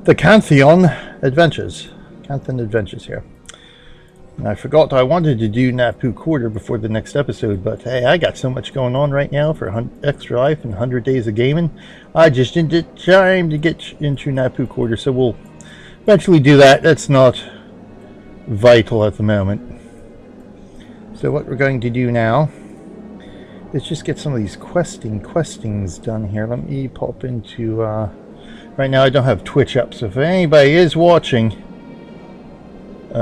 the Canthan Adventures. Canthan Adventures here. And I forgot I wanted to do Napu Quarter before the next episode, but hey, I got so much going on right now for Extra Life and 100 Days of Gaming. I just didn't get time to get into Napu Quarter, so we'll eventually do that. That's not vital at the moment. So what we're going to do now is just get some of these questings done here. Let me pop into right now I don't have Twitch up, so if anybody is watching, is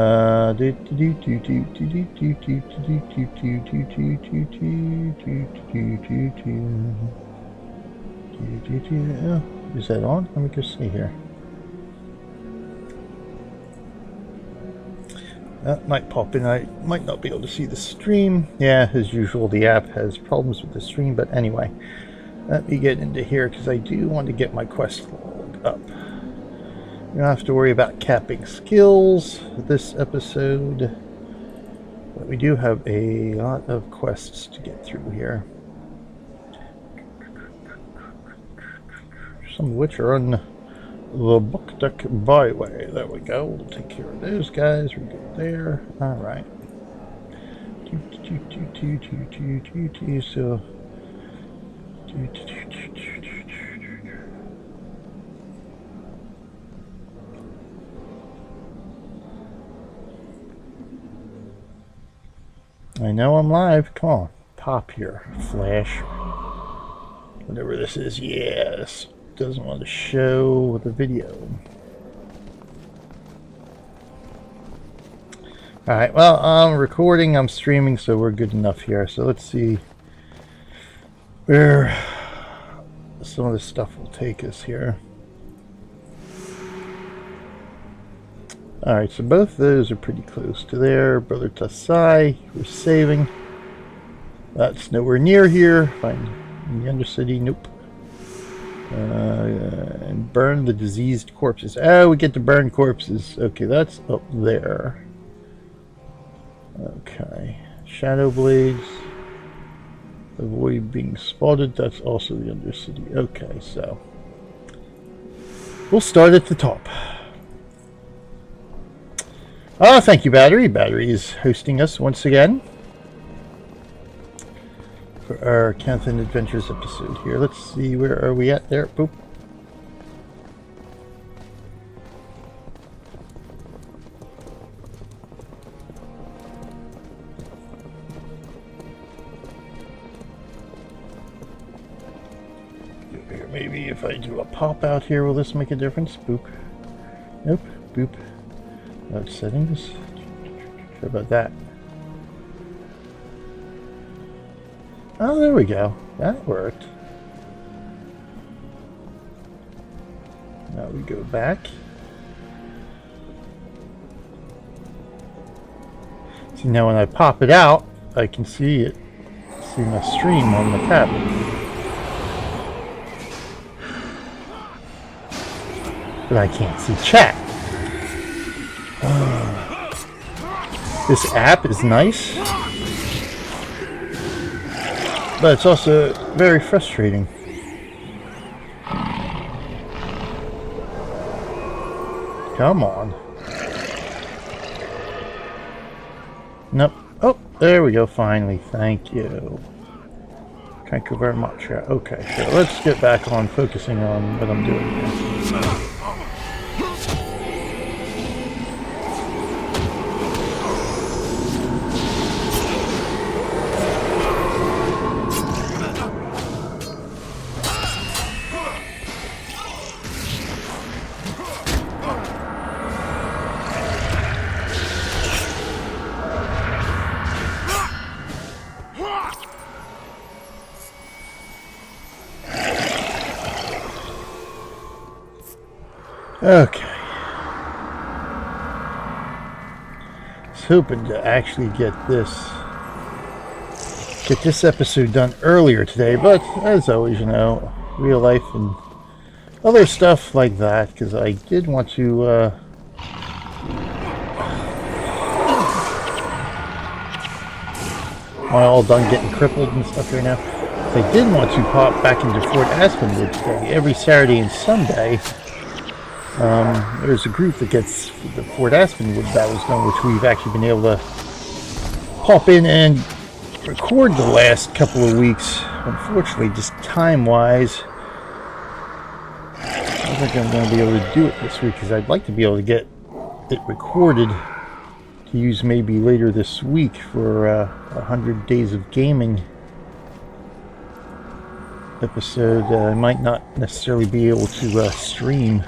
that on? Let me just see here. That might pop in. I might not be able to see the stream. Yeah, as usual, the app has problems with the stream. But anyway, let me get into here because I do want to get my quest log up. You don't have to worry about capping skills this episode. But we do have a lot of quests to get through here. Some of which are on the Buktuk Byway. There we go. We'll take care of those guys. We go there. Alright. So I know I'm live. Come on. Pop here. Flash. Whatever this is. Yes. Doesn't want to show the video. Alright, well, I'm recording, I'm streaming, so we're good enough here. So let's see where some of this stuff will take us here. Alright, so both of those are pretty close to there. Brother Tasai, we're saving. That's nowhere near here. Find in the Undercity, nope. And burn the diseased corpses. Oh, we get to burn corpses. Okay, that's up there. Okay. Shadow blades. Avoid being spotted. That's also the Undercity. Okay, so we'll start at the top. Oh, thank you, Battery. Battery is hosting us once again for our Canthan Adventures episode here. Let's see, where are we at there? Boop. Maybe if I do a pop out here, will this make a difference? Boop. Nope. Boop. About settings. How about that? Oh, there we go. That worked. Now we go back. See, now when I pop it out, I can see it. See my stream on the tablet. But I can't see chat. This app is nice, but it's also very frustrating. Come on. Nope. Oh, there we go, finally. Thank you. Thank you very much. Okay, so let's get back on focusing on what I'm doing here. Okay. I was hoping to actually get this episode done earlier today, but as always, you know, real life and other stuff like that, because I did want to am I all done getting crippled and stuff right now? I did want to pop back into Fort Aspenwood today every Saturday and Sunday. There's a group that gets the Fort Aspenwood battles done, which we've actually been able to pop in and record the last couple of weeks. Unfortunately, just time-wise, I don't think I'm going to be able to do it this week because I'd like to be able to get it recorded to use maybe later this week for 100 Days of Gaming episode. I might not necessarily be able to stream.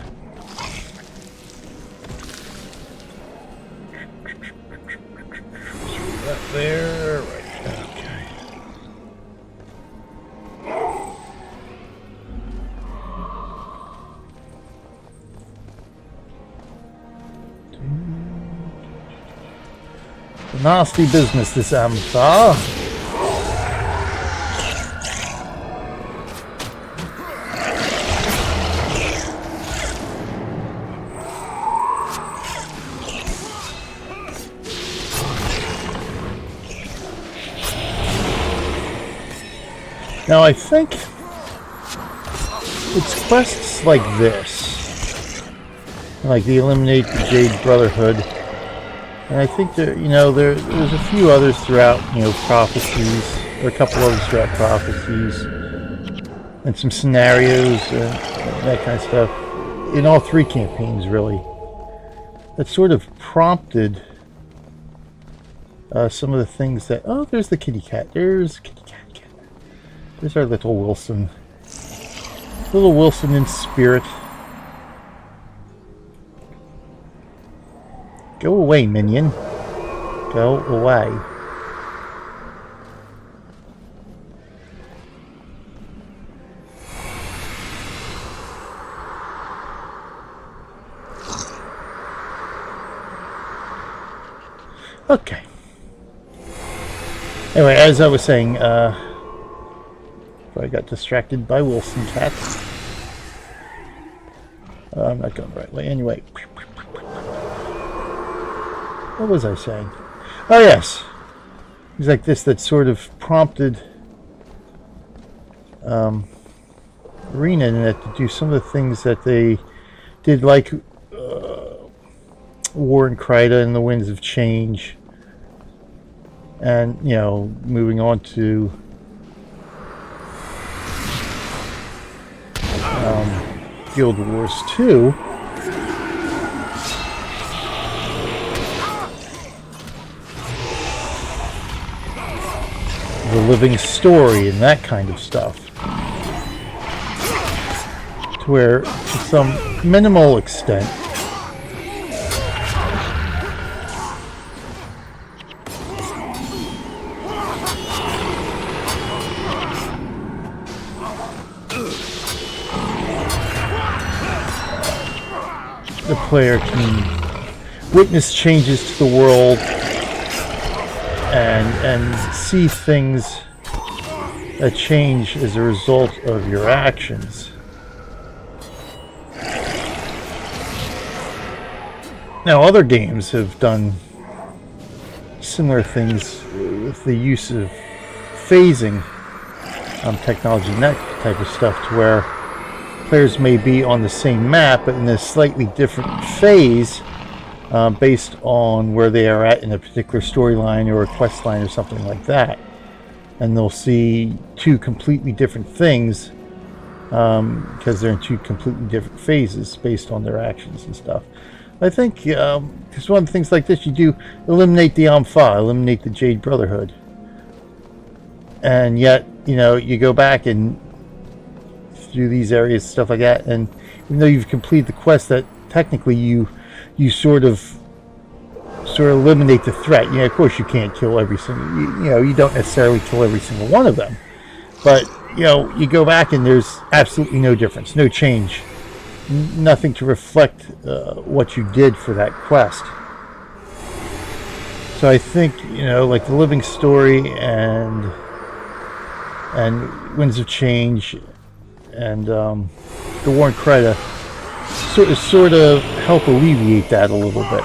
There, right, okay. Nasty business this Amthar. Now I think it's quests like this, like the Eliminate the Jade Brotherhood, and I think there, there's a few others throughout, prophecies, or a couple others throughout prophecies, and some scenarios, that kind of stuff, in all 3 campaigns really, that sort of prompted some of the things that, oh, there's the kitty cat, there's kitty cat. There's our little Wilson. Little Wilson in spirit. Go away, minion. Go away. Okay. Anyway, as I was saying, I got distracted by Wilson cats. I'm not going the right way. Anyway. What was I saying? Oh, yes. Things like this that sort of prompted ArenaNet to do some of the things that they did, like War in Kryta and the Winds of Change. And, moving on to Guild Wars 2. The living story and that kind of stuff. To where, to some minimal extent, the player can witness changes to the world and see things that change as a result of your actions. Now, other games have done similar things with the use of phasing technology and that type of stuff, to where players may be on the same map but in a slightly different phase based on where they are at in a particular storyline or a quest line or something like that. And they'll see 2 completely different things because they're in 2 completely different phases based on their actions and stuff. I think because one of the things like this, you do eliminate the Ampha, eliminate the Jade Brotherhood. And yet, you go back and through these areas, stuff like that, and even though you've completed the quest, that technically you sort of eliminate the threat. Of course you can't kill every single, you don't necessarily kill every single one of them, but you go back and there's absolutely no difference, no change, nothing to reflect what you did for that quest. So I think, like the Living Story and Winds of Change and the War in Kryta sort of help alleviate that a little bit.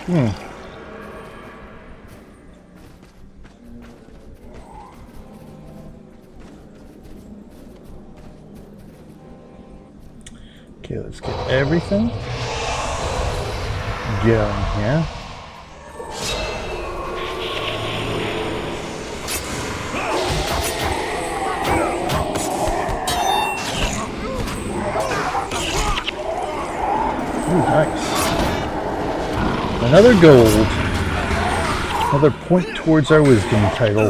Okay, let's get everything going here. Ooh, nice. Another gold. Another point towards our wisdom title.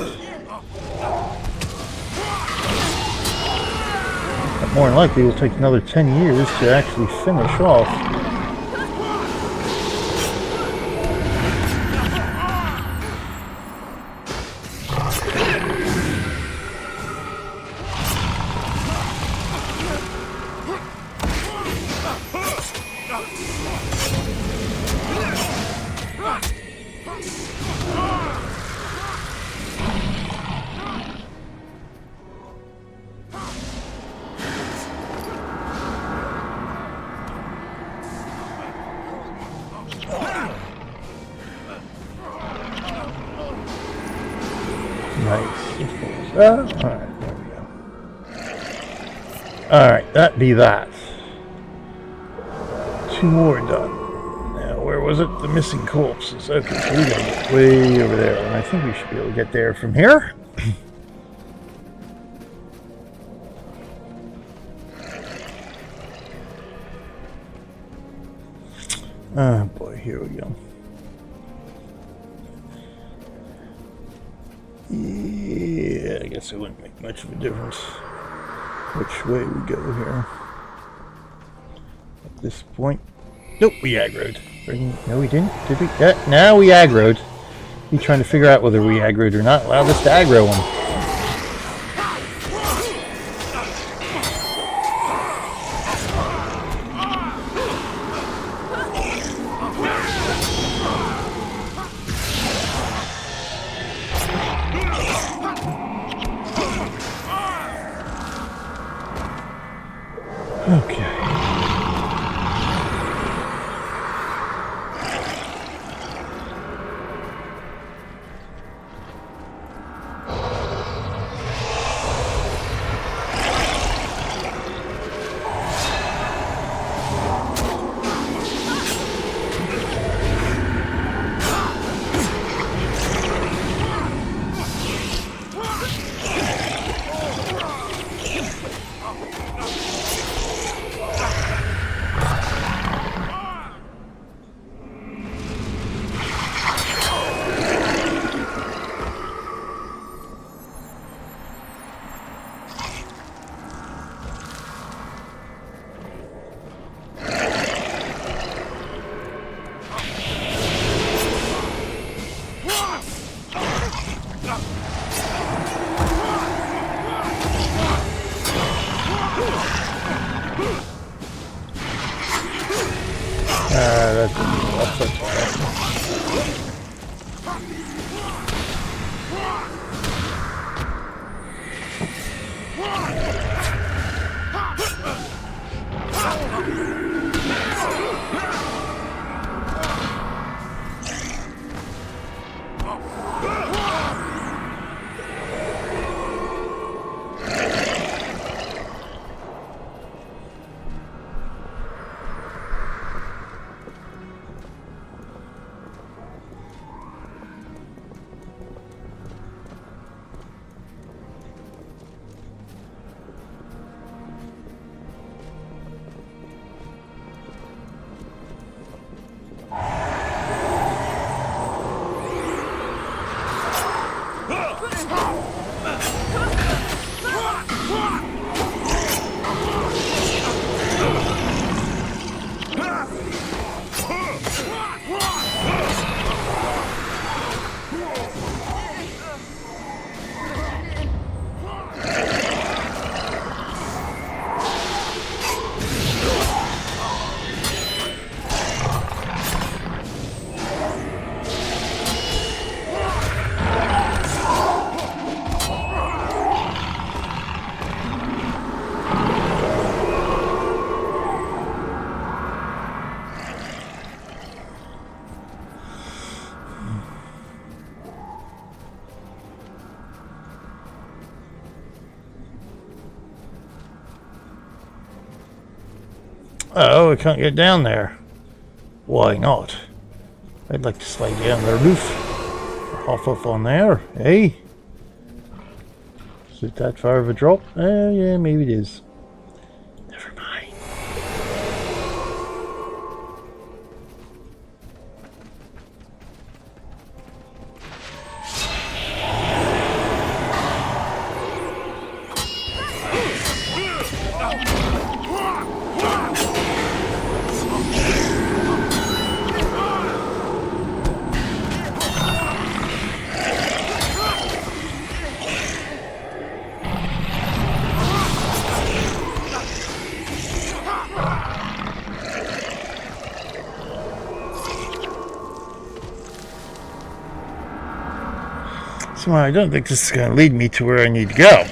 But more than likely, it will take another 10 years to actually finish off. Alright, there we go. Alright, that be that. 2 more done. Now, where was it? The missing corpses. Okay, so we gotta get way over there, and I think we should be able to get there from here. Oh boy, here we go. Yeah, I guess it wouldn't make much of a difference which way we go here. At this point, nope, we aggroed. No, we didn't. Did we? Yeah, now we aggroed. He's trying to figure out whether we aggroed or not. Allow us to aggro him. Okay. Oh, we can't get down there. Why not? I'd like to slide down the roof. Hop off on there, eh? Is it that far of a drop? Yeah, maybe it is. Never mind. So I don't think this is going to lead me to where I need to go.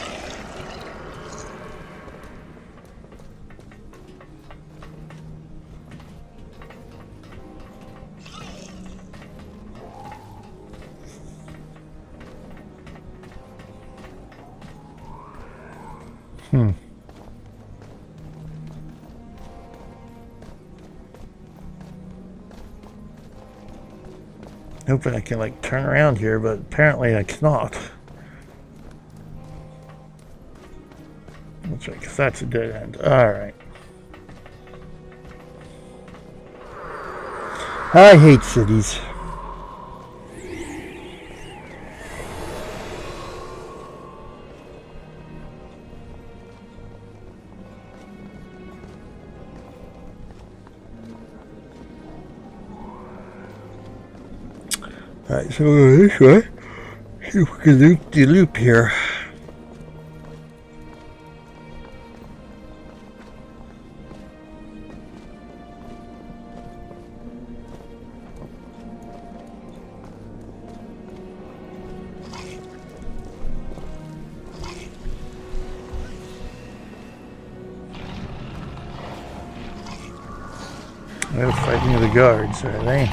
Hoping I can like turn around here, but apparently I cannot. That's right, because that's a dead end. Alright. I hate cities. Alright, so we'll go this way. See if we can loop the loop here. They're fighting the guards, are they?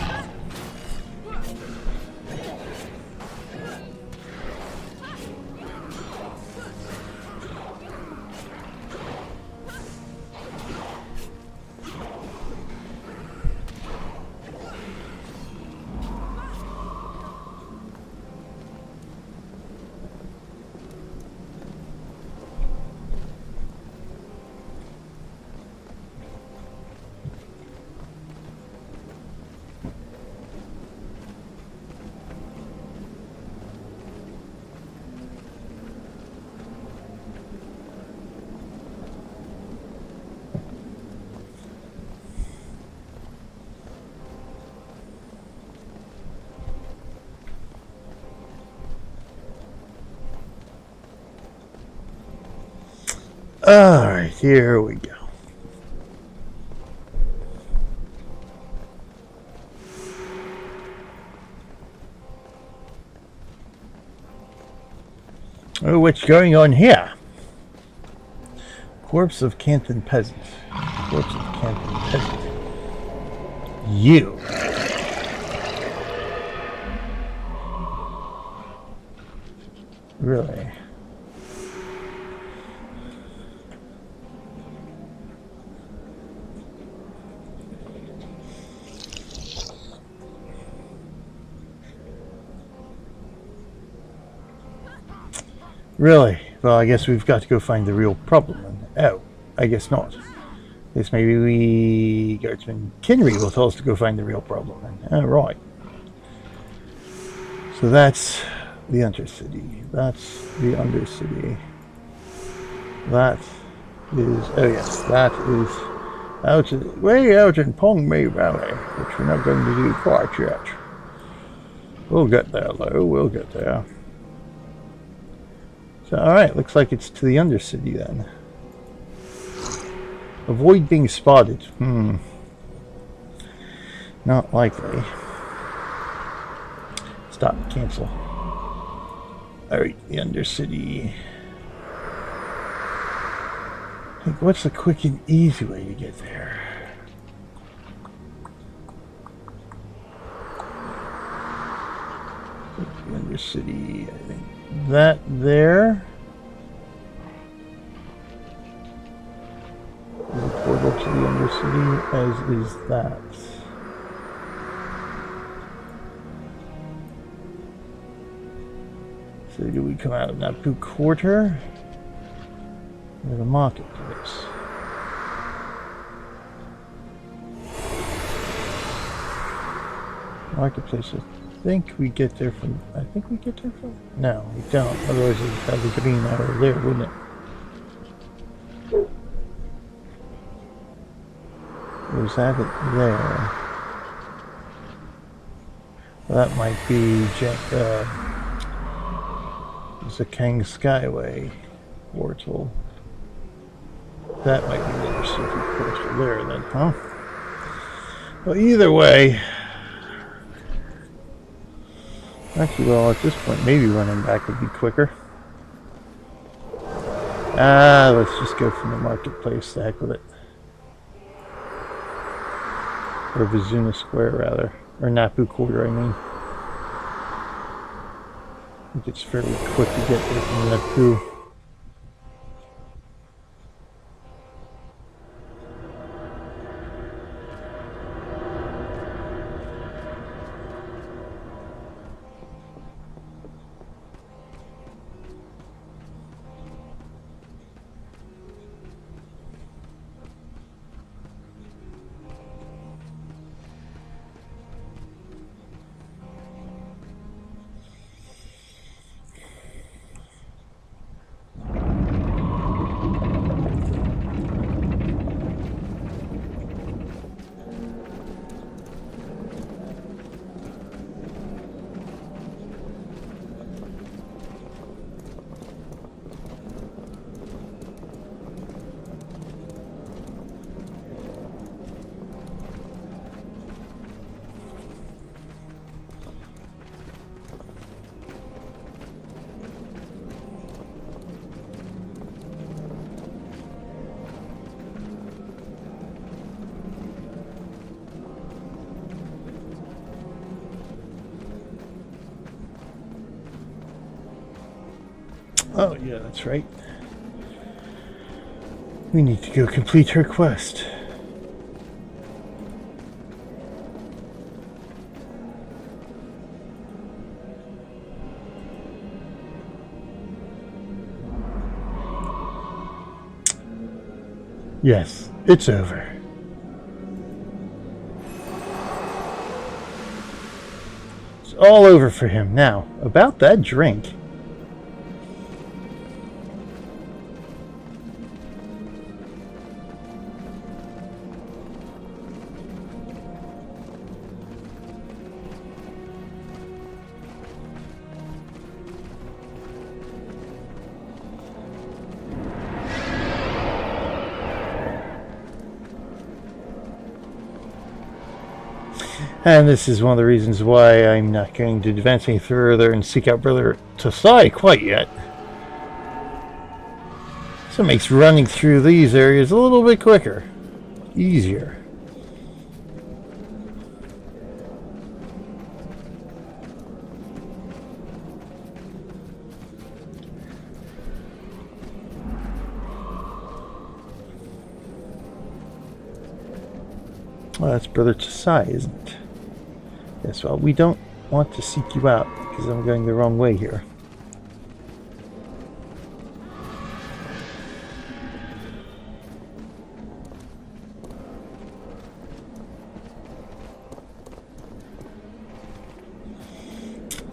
Alright, here we go. Oh, what's going on here? Corpse of Canthan peasant. Corpse of Canthan peasant. You. Really? Really? Well, I guess we've got to go find the real problem. Oh, I guess not. I guess maybe Guardsman Kinry will tell us to go find the real problem. All right. So that's the Undercity. That's the Undercity. That is, oh yes, that is way out in Pong May Valley, which we're not going to do quite yet. We'll get there, though. We'll get there. So, alright, looks like it's to the Undercity then. Avoid being spotted. Not likely. Stop. Cancel. Alright, the Undercity. Like, what's the quick and easy way to get there? The Undercity, I think. That there. The portal to the Undercity. as is that. So do we come out of Napu Quarter or the marketplace? Marketplace, I think we get there from, no, we don't, otherwise it would have the green arrow there, wouldn't it? Or is that it there? Well, that might be the Kang Skyway portal. That might be the other secret portal there then, huh? Well, either way, actually, well, at this point, maybe running back would be quicker. Let's just go from the marketplace, the heck with it. Or Vizuna Square, rather. Or Napu Quarter, I mean. I think it's fairly quick to get there from Napu. Oh, yeah, that's right. We need to go complete her quest. Yes, it's over. It's all over for him now. About that drink. And this is one of the reasons why I'm not going to advance any further and seek out Brother Tosai quite yet. So it makes running through these areas a little bit quicker. Easier. Well, that's Brother Tosai, isn't it? Yes, well, we don't want to seek you out because I'm going the wrong way here.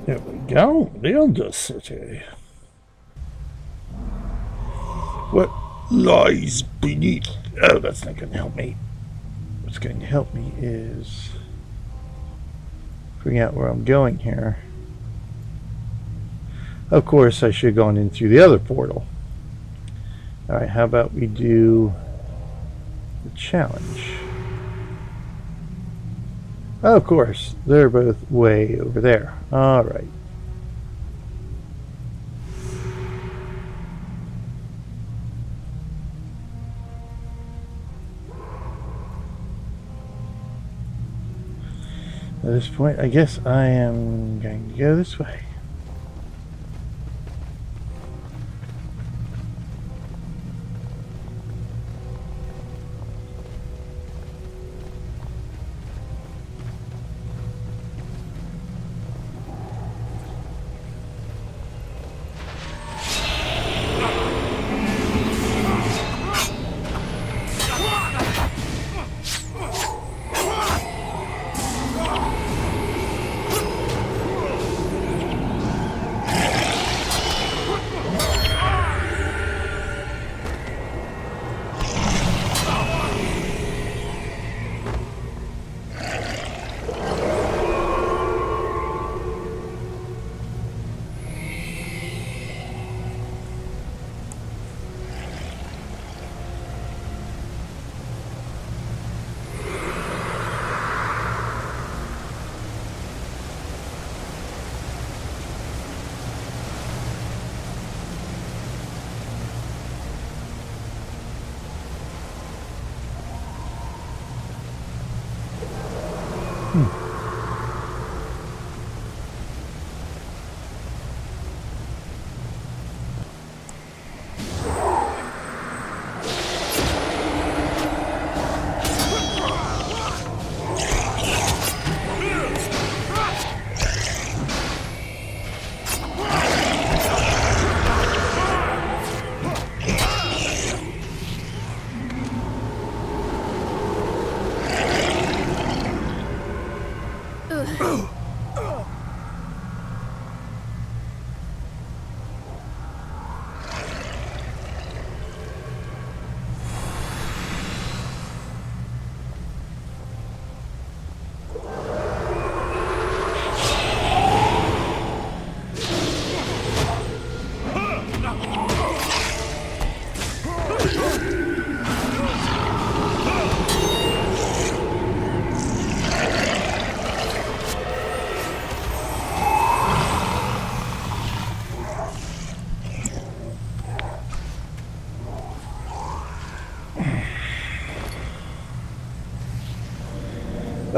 There we go, the Undercity. What lies beneath? Oh, that's not going to help me. What's going to help me is figuring out where I'm going here. Of course, I should have gone in through the other portal. Alright, how about we do the challenge? Oh, of course, they're both way over there. Alright. At this point, I guess I am going to go this way.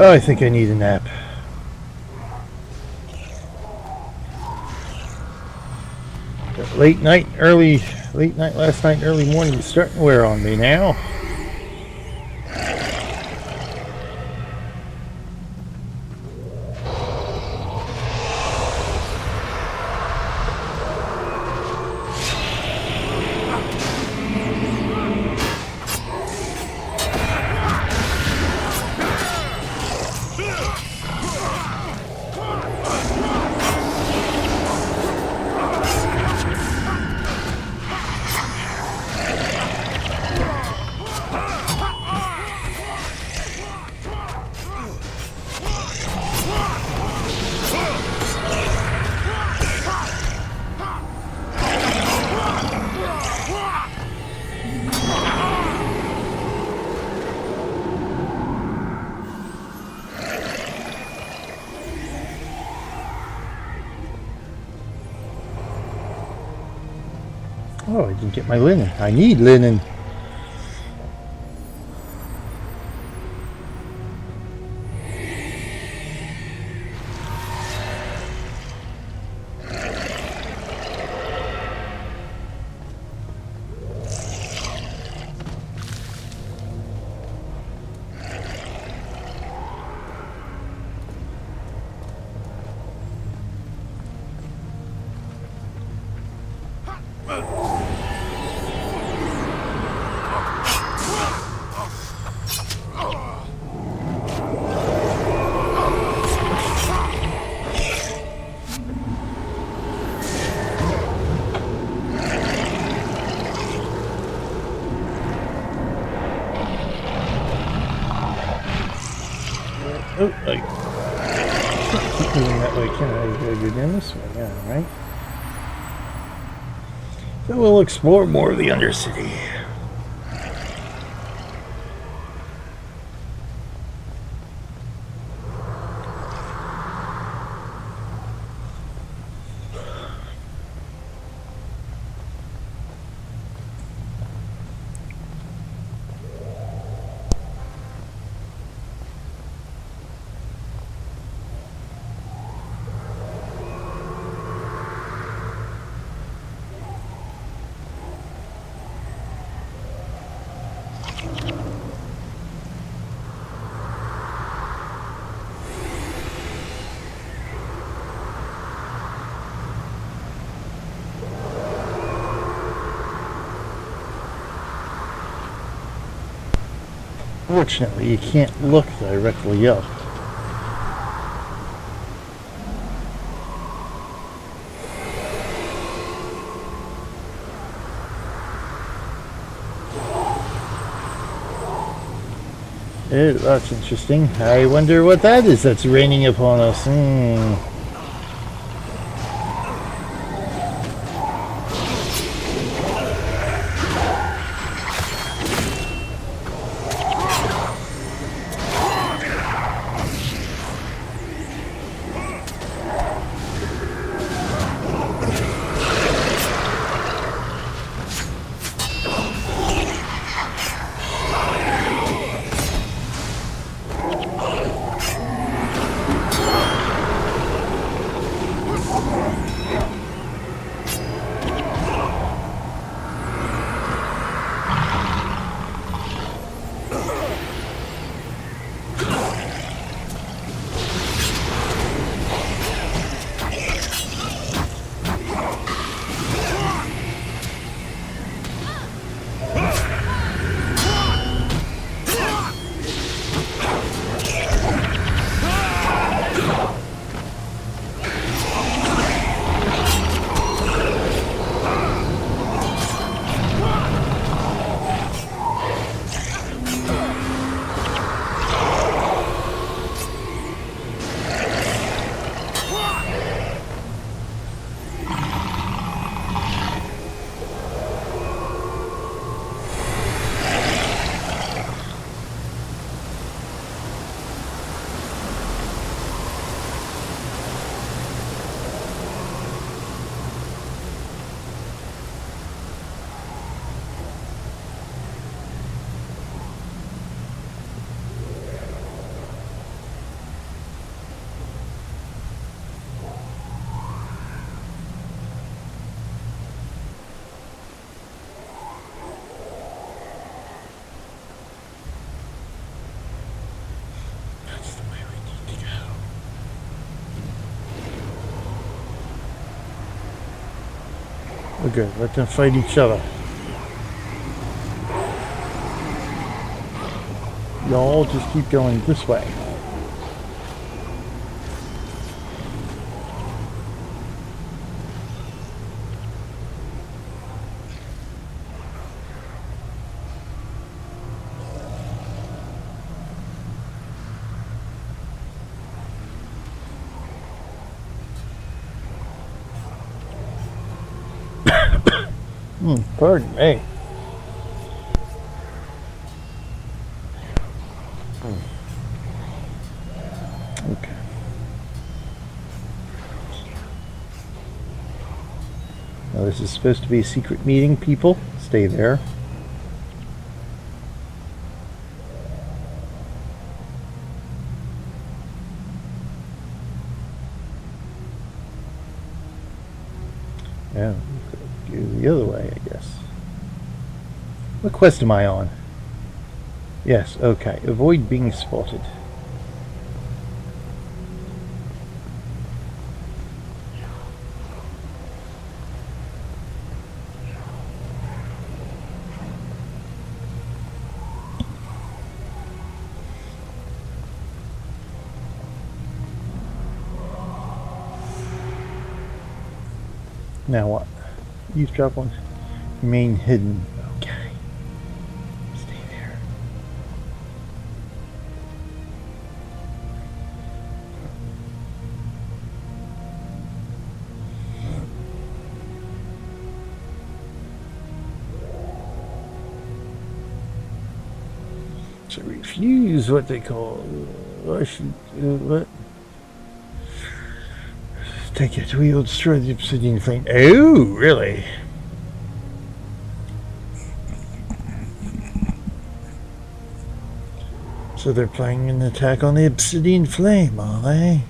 Oh, I think I need a nap. Late night last night, early morning is starting to wear on me now. Oh, I didn't get my linen. I need linen. Oh, I can't keep moving that way, can I? Gotta go down this way, yeah, right? So we'll explore more of the Undercity. Fortunately, you can't look directly up. Oh, that's interesting. I wonder what that is that's raining upon us. We're good. Let them fight each other. Y'all just keep going this way. Pardon me. Okay. Now this is supposed to be a secret meeting, people. Stay there. Yeah, go the other way, I guess. What quest am I on? Yes, okay. Avoid being spotted. Now what? Eavesdrop on. Remain hidden. Okay. Stay there. To refuse what they call. I should. What? Take it. We will destroy the obsidian flame. Oh, really? So they're planning an attack on the obsidian flame, are they?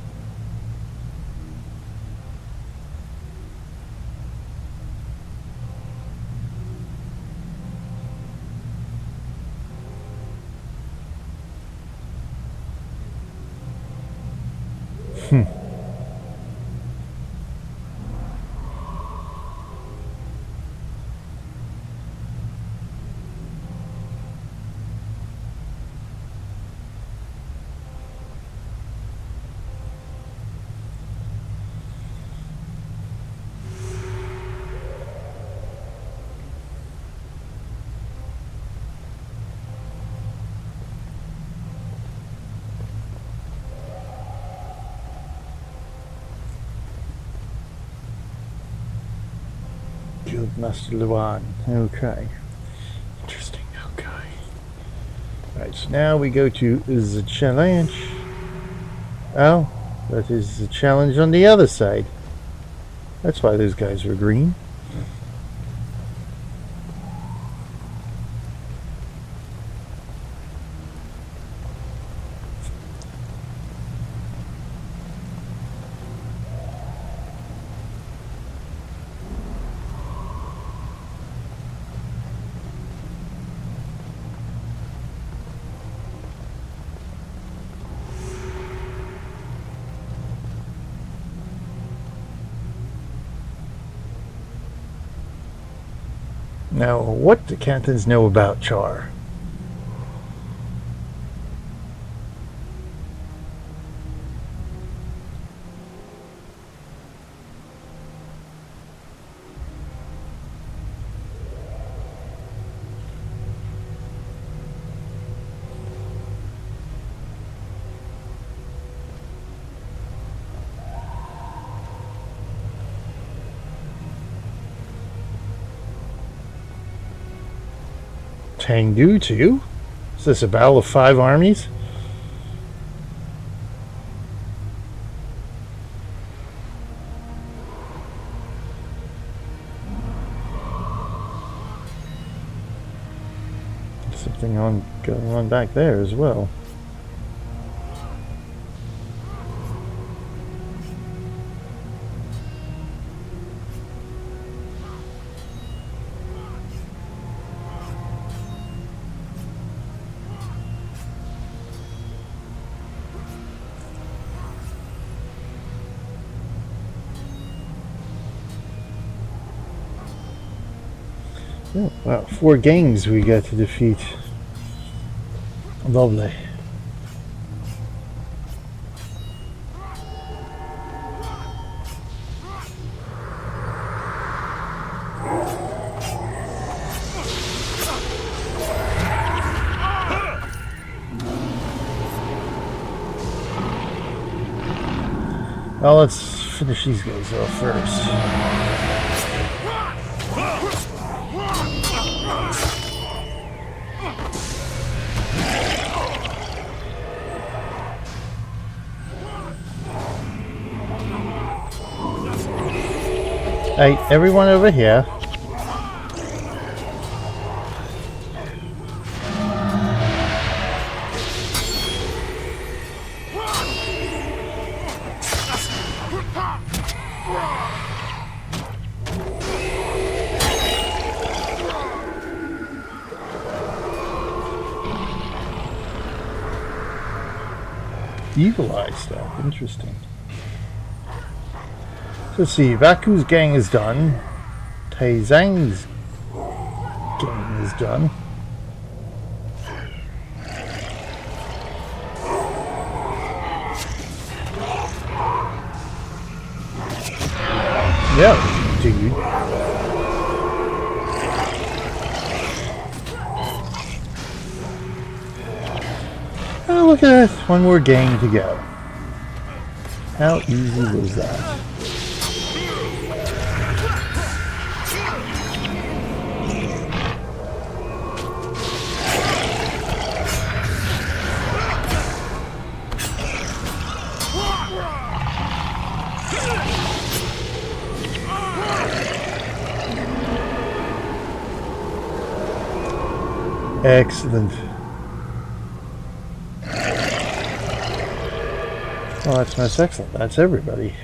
Master Luan. Okay. Interesting. Okay. Alright, so now we go to the challenge. Oh, that is the challenge on the other side. That's why those guys were green. Now, what do Canthans know about Char? Tangdu too? Is this a battle of 5 armies? Something going on back there as well. Oh, wow, 4 gangs we got to defeat. Lovely. Well, let's finish these guys off first. Hey, everyone over here. Evil eye stuff, interesting. So let's see, Vaku's gang is done. Taizang's gang is done. Yeah, dude. Oh, look at that. One more gang to go. How easy was that? Excellent. Well, that's most excellent. That's everybody.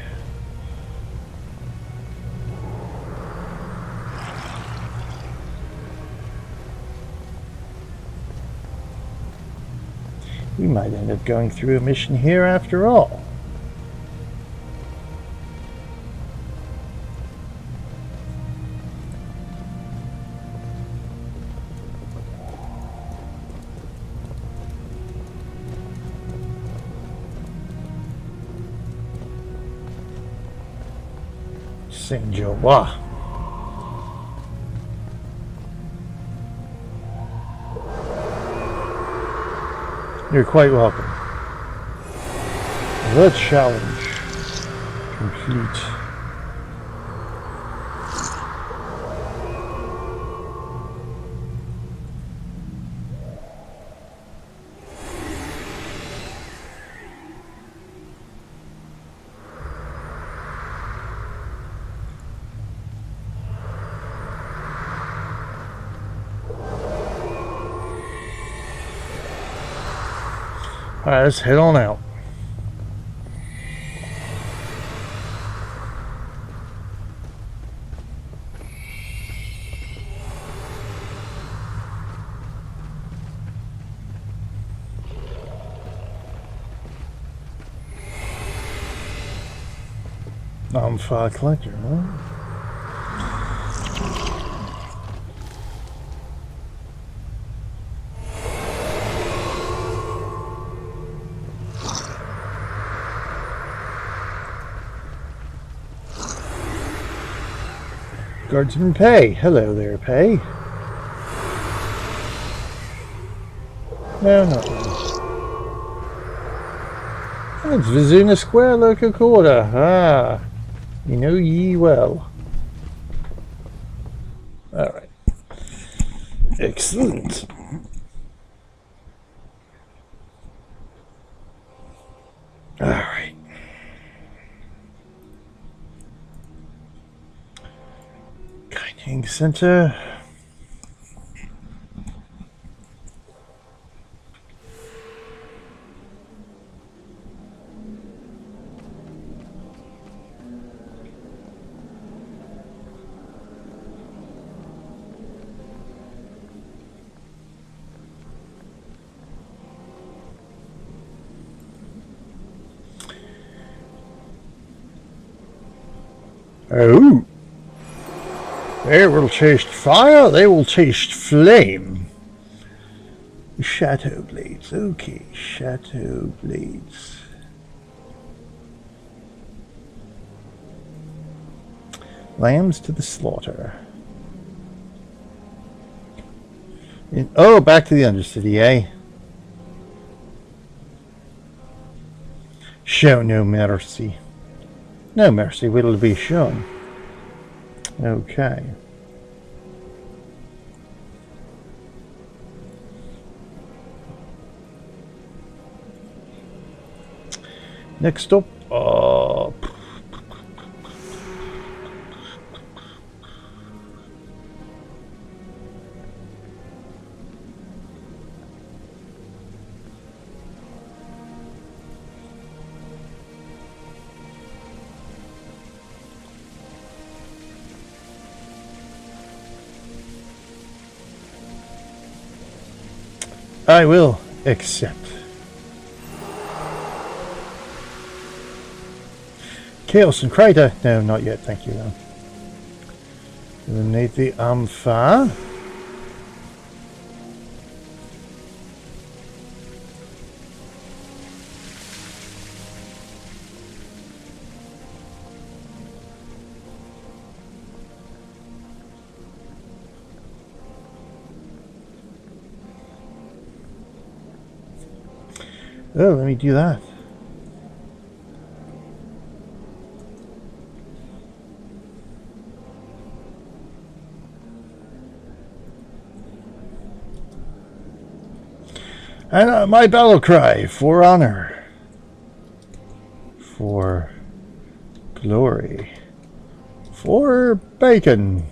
We might end up going through a mission here after all. Saint-Joa. You're quite welcome. The challenge complete. Alright, let's head on out. Fire collector, huh? Guardsman Pay. Hello there, Pay. No, not really. It's Vizuna Square Local Quarter. Ah, you know ye well. Alright. Excellent. Alright. Kaineng Center. Oh, They will taste fire, they will taste flame. Shadow blades, okay, shadow blades. Lambs to the slaughter. Oh, back to the Undercity, eh? Show no mercy. No mercy will be shown. Okay. Next up, I will accept. Chaos and Crater? No, not yet, thank you though. Eliminate the Ampha. Oh, let me do that. And my battle cry, for honor, for glory, for bacon.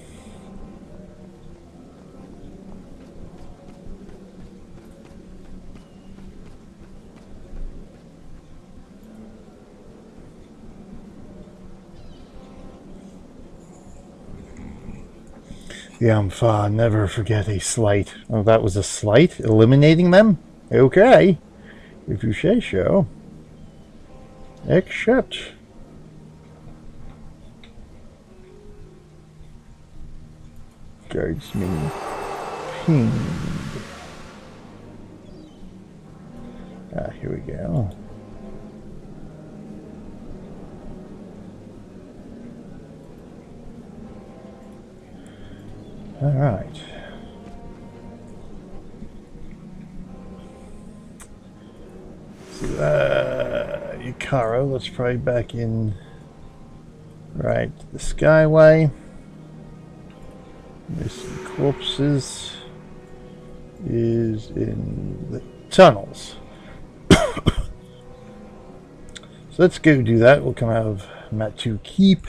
The Ampha, never forget a slight. Oh, that was a slight? Eliminating them? Okay, if you say so. Accept. Guardsman pinged. Ah, here we go. All right. Yukaro, let's probably back in right the Skyway. There's some corpses. Is in the tunnels. So let's go do that. We'll come out of Matu Keep.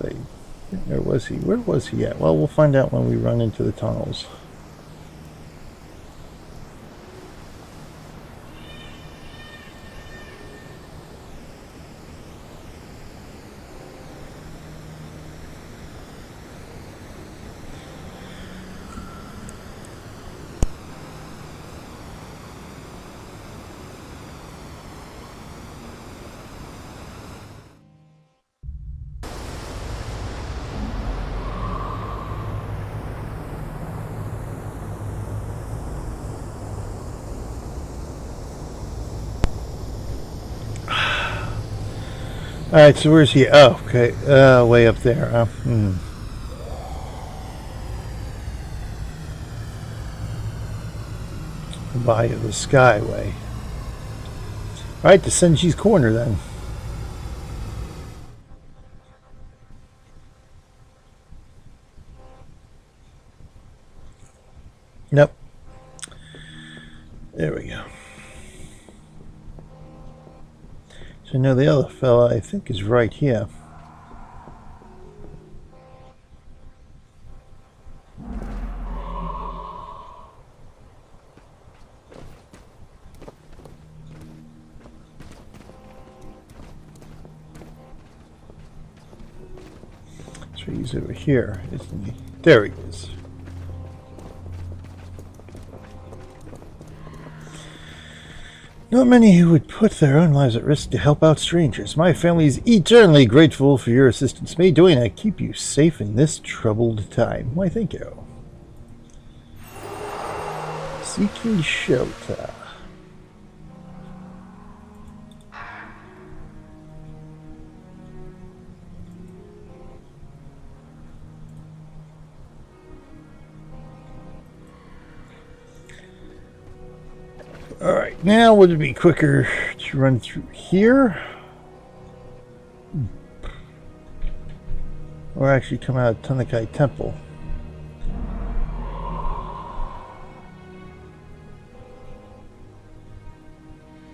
Say, where was he? Where was he at? Well, we'll find out when we run into the tunnels. Alright, so where's he? Oh, okay. Way up there. By the Skyway. Alright, to Senji's Corner then. Nope. There we go. So now the other fella, I think, is right here. So he's over here, isn't he? There he is. Not many who would put their own lives at risk to help out strangers. My family is eternally grateful for your assistance. May Doina keep you safe in this troubled time. Why, thank you. Seeking shelter. Alright, now would it be quicker to run through here? Or actually come out of Tanakai Temple?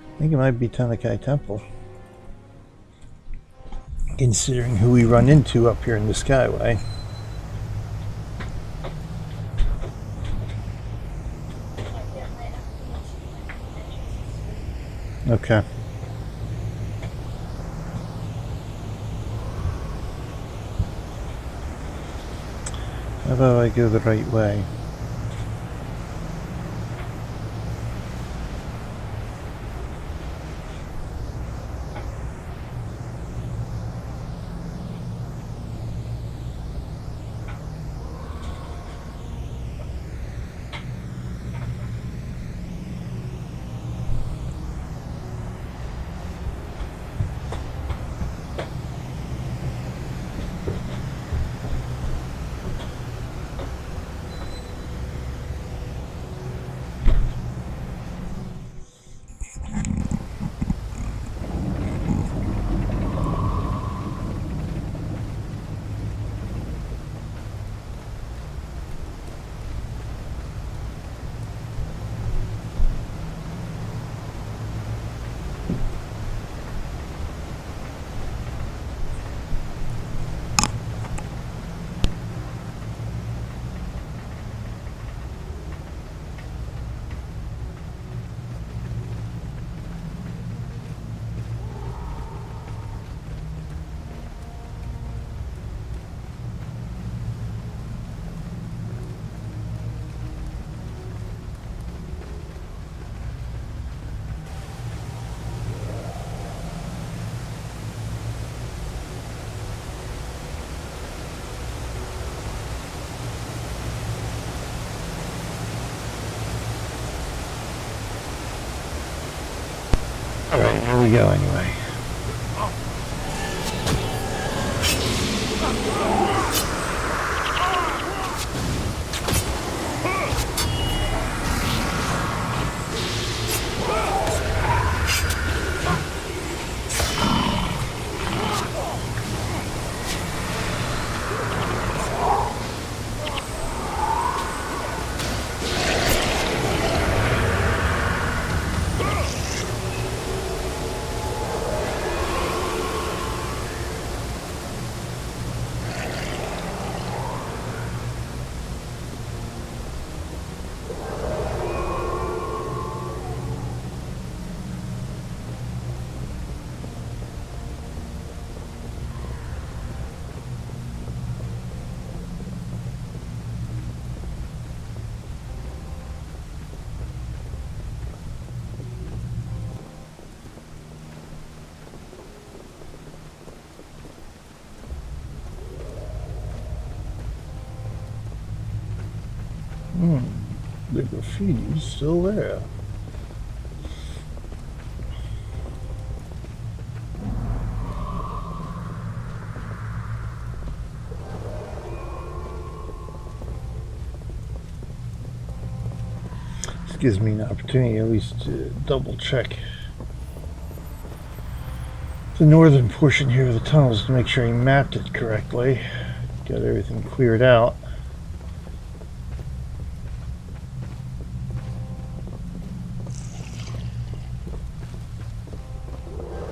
I think it might be Tanakai Temple. Considering who we run into up here in the Skyway. Okay. How about I go the right way? Alright, here we go anyway. The graffiti's still there. This gives me an opportunity at least to double check the northern portion here of the tunnels to make sure I mapped it correctly. Got everything cleared out.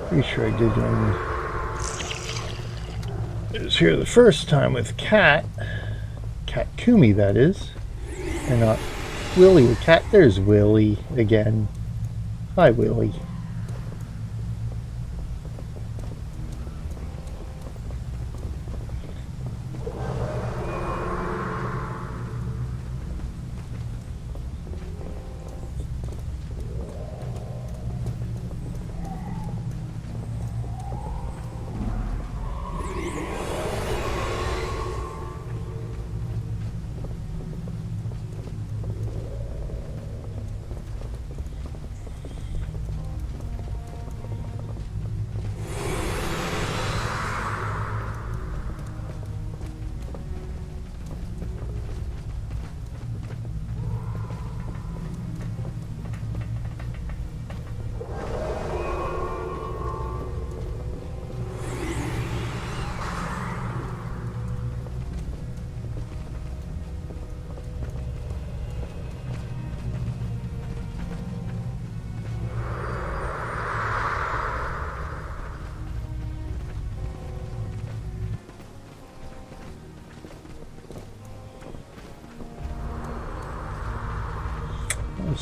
Pretty sure I did when I was here the first time with Cat Kumi, that is, and not Willie the cat. There's Willie again. Hi, Willie.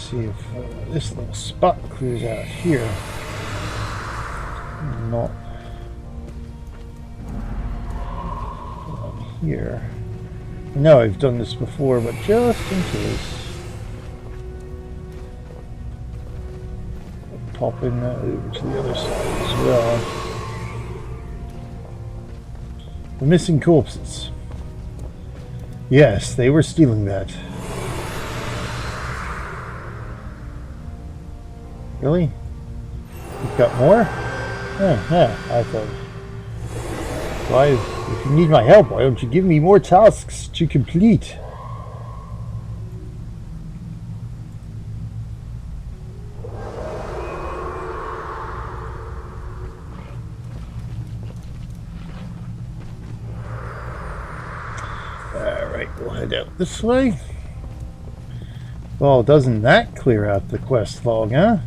See if this little spot clears out here. Not here. I know I've done this before, but just in case. I'll pop in that over to the other side as well. The missing corpses. Yes, they were stealing that. Really? You've got more? Yeah, I thought. Why, if you need my help, why don't you give me more tasks to complete? Alright, we'll head out this way. Well, doesn't that clear out the quest log, huh?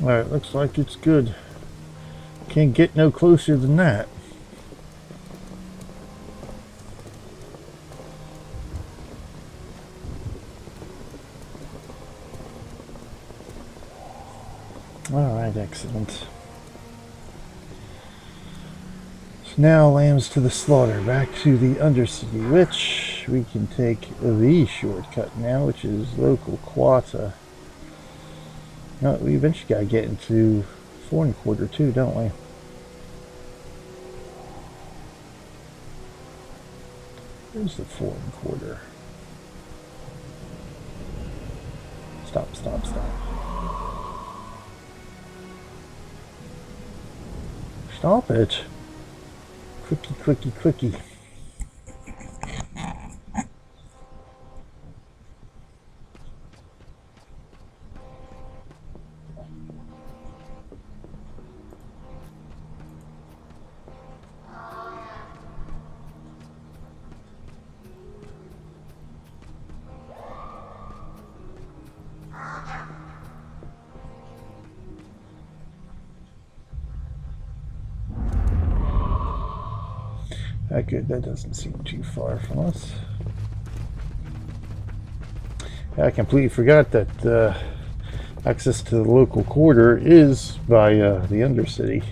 Alright, looks like it's good. Can't get no closer than that. Alright, excellent. So now lambs to the slaughter, back to the Undercity, which we can take the shortcut now, which is local quota. You know, we eventually gotta get into 4 1/4 too, don't we? Where's the 4 1/4? Stop, stop, stop. Stop it. Quickie, quickie, quickie. Good, that doesn't seem too far from us. I completely forgot that access to the local quarter is by the Undercity.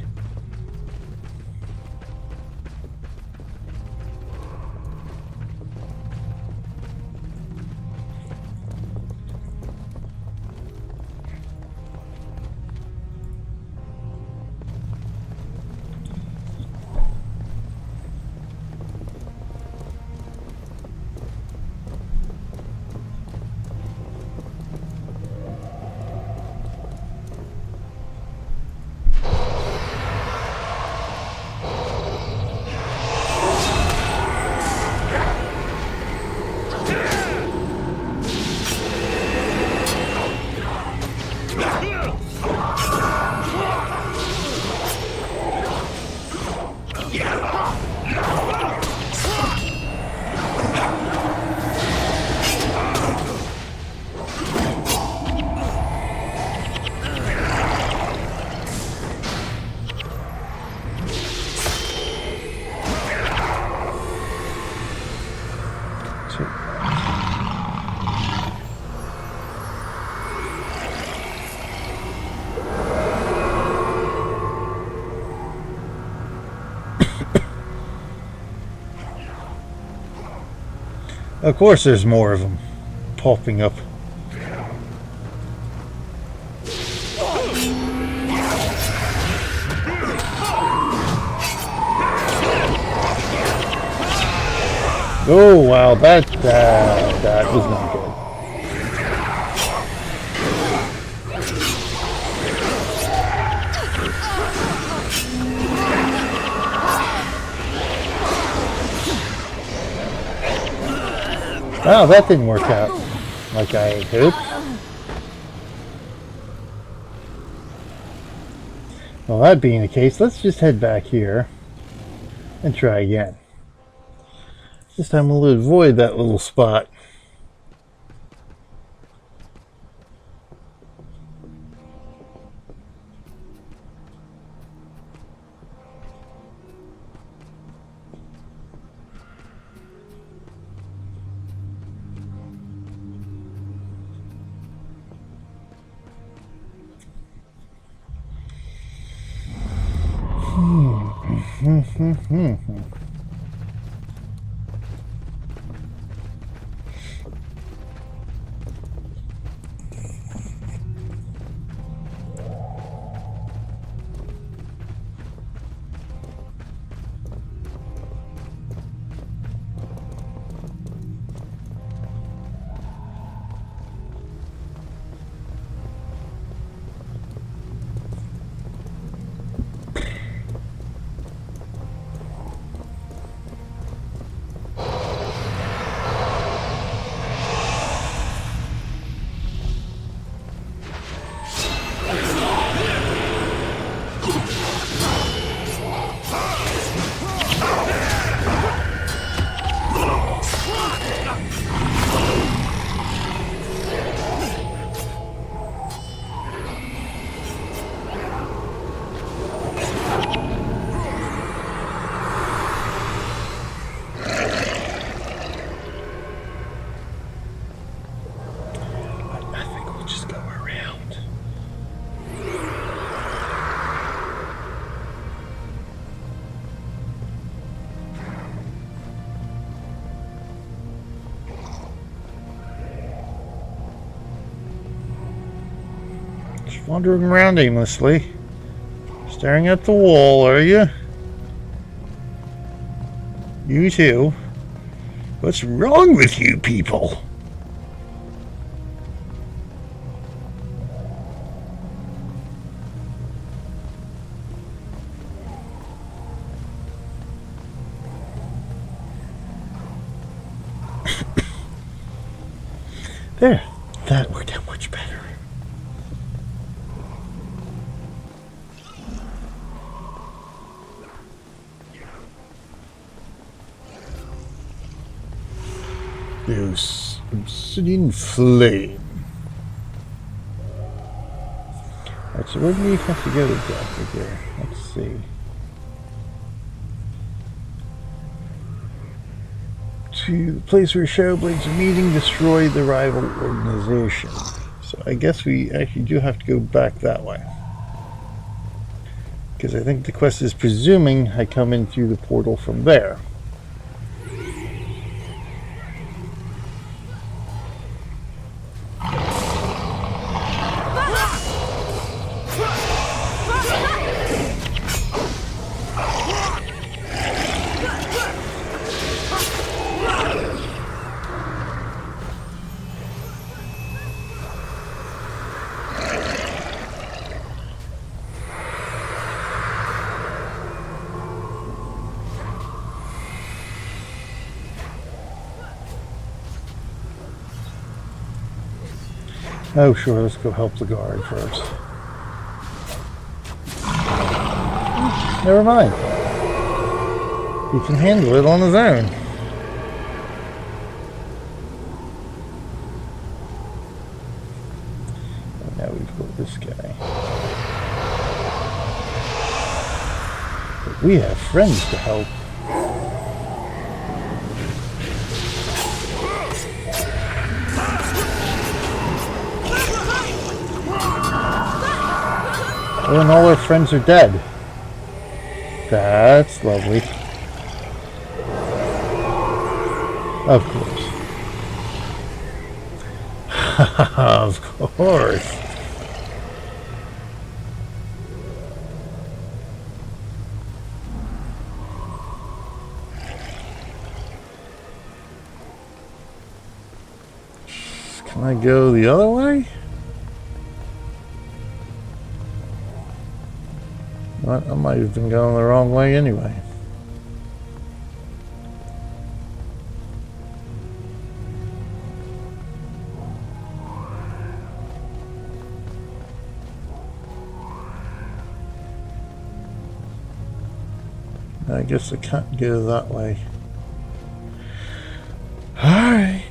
Of course there's more of them popping up. Oh wow, that was not good. Wow, that didn't work out like I hoped. Well, that being the case, let's just head back here and try again. This time we'll avoid that little spot. Wandering around aimlessly. Staring at the wall, are you? You too. What's wrong with you people? There. That worked out much better. This obsidian flame. Alright, so where do we have to go exactly here? Let's see. To the place where Shadowblades are meeting, destroy the rival organization. So I guess we actually do have to go back that way. Because I think the quest is presuming I come in through the portal from there. Oh, sure, let's go help the guard first. Never mind. He can handle it on his own. And now we've got this guy. But we have friends to help. Oh, and all our friends are dead. That's lovely. Of course. Of course. Can I go the other way? What? I might have been going the wrong way anyway. I guess I can't go that way. Alright.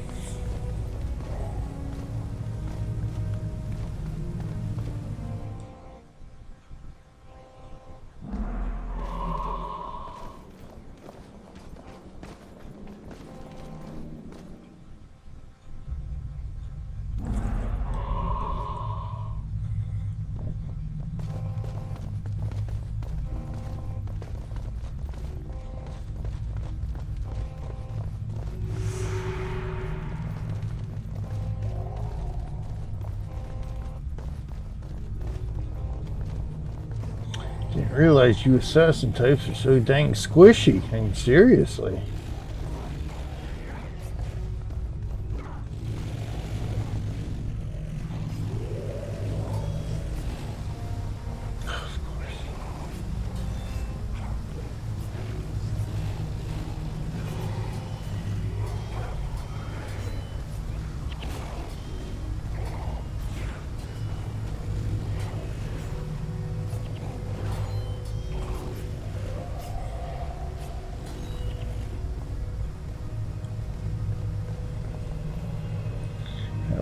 Didn't realize you assassin types are so dang squishy. I mean, seriously.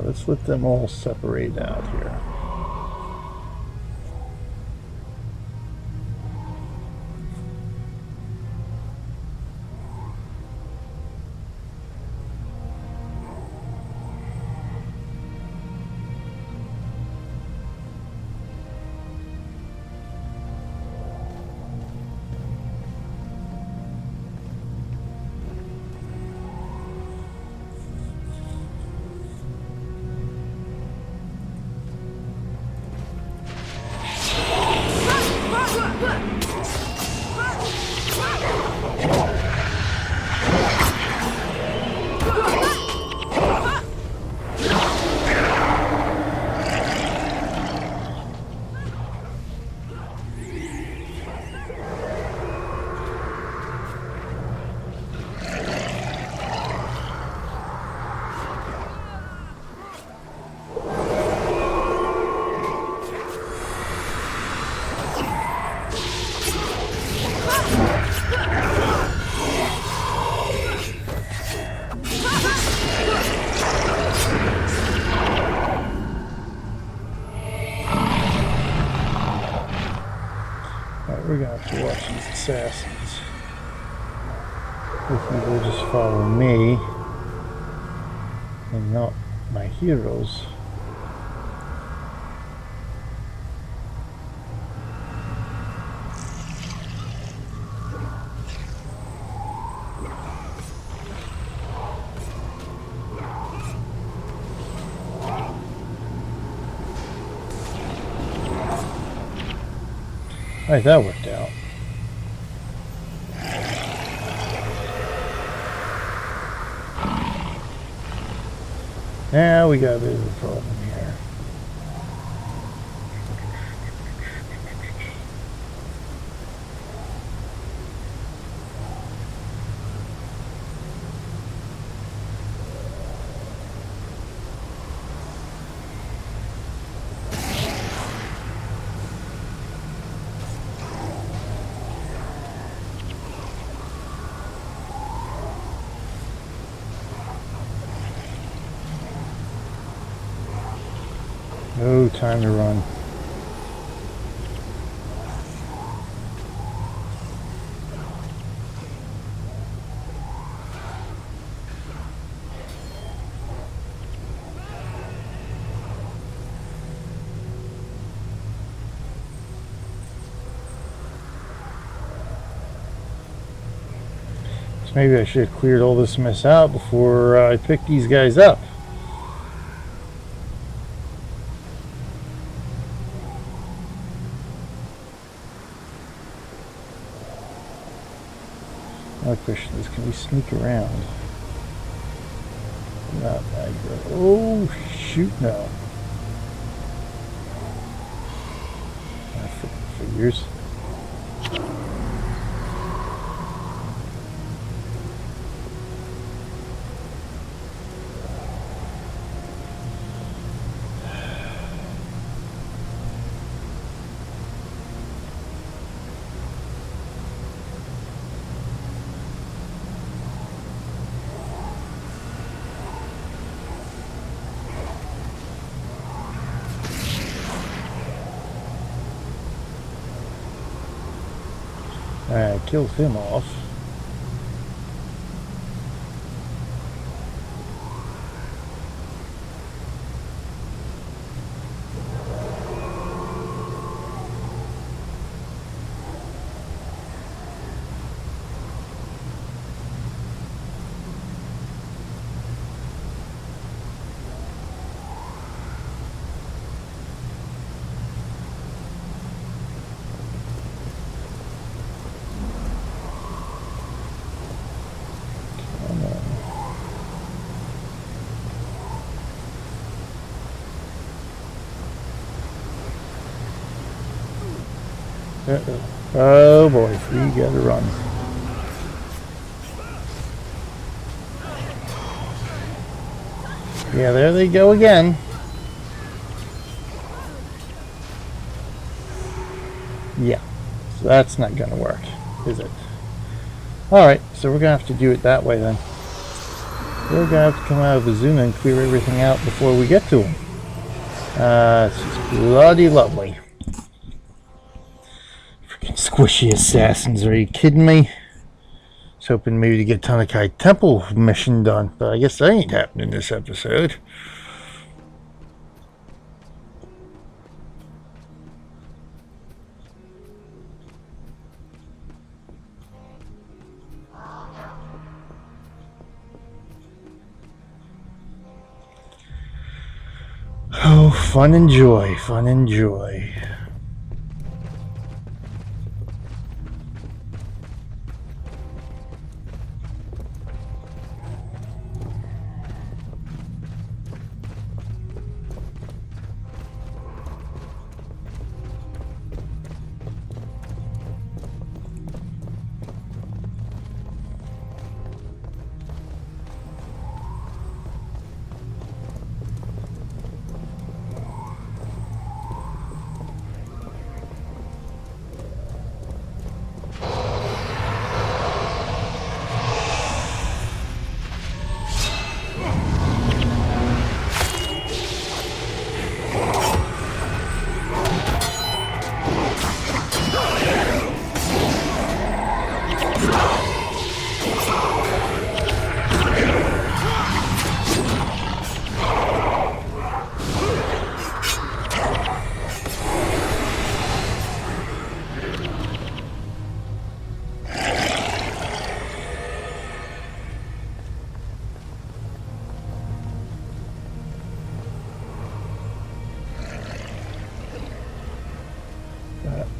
Let's let them all separate out here. We're gonna have to watch these assassins. Hopefully they'll just follow me and not my heroes. Alright, that worked out. Now we got a bit of a problem here. No time to run. So maybe I should have cleared all this mess out before I picked these guys up. My question is, can we sneak around? Not aggro. Oh, shoot, no. Figures. kills him off. Uh-oh. Oh boy, we gotta run. Yeah, there they go again. Yeah, so that's not gonna work, is it? Alright, so we're gonna have to do it that way then. We're gonna have to come out of the Zuna and clear everything out before we get to them. It's just bloody lovely. Freaking squishy assassins, are you kidding me? I was hoping maybe to get Tanakai Temple mission done, but I guess that ain't happening this episode. Oh, fun and joy, fun and joy.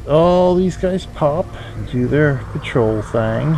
All these guys pop, do their patrol thing.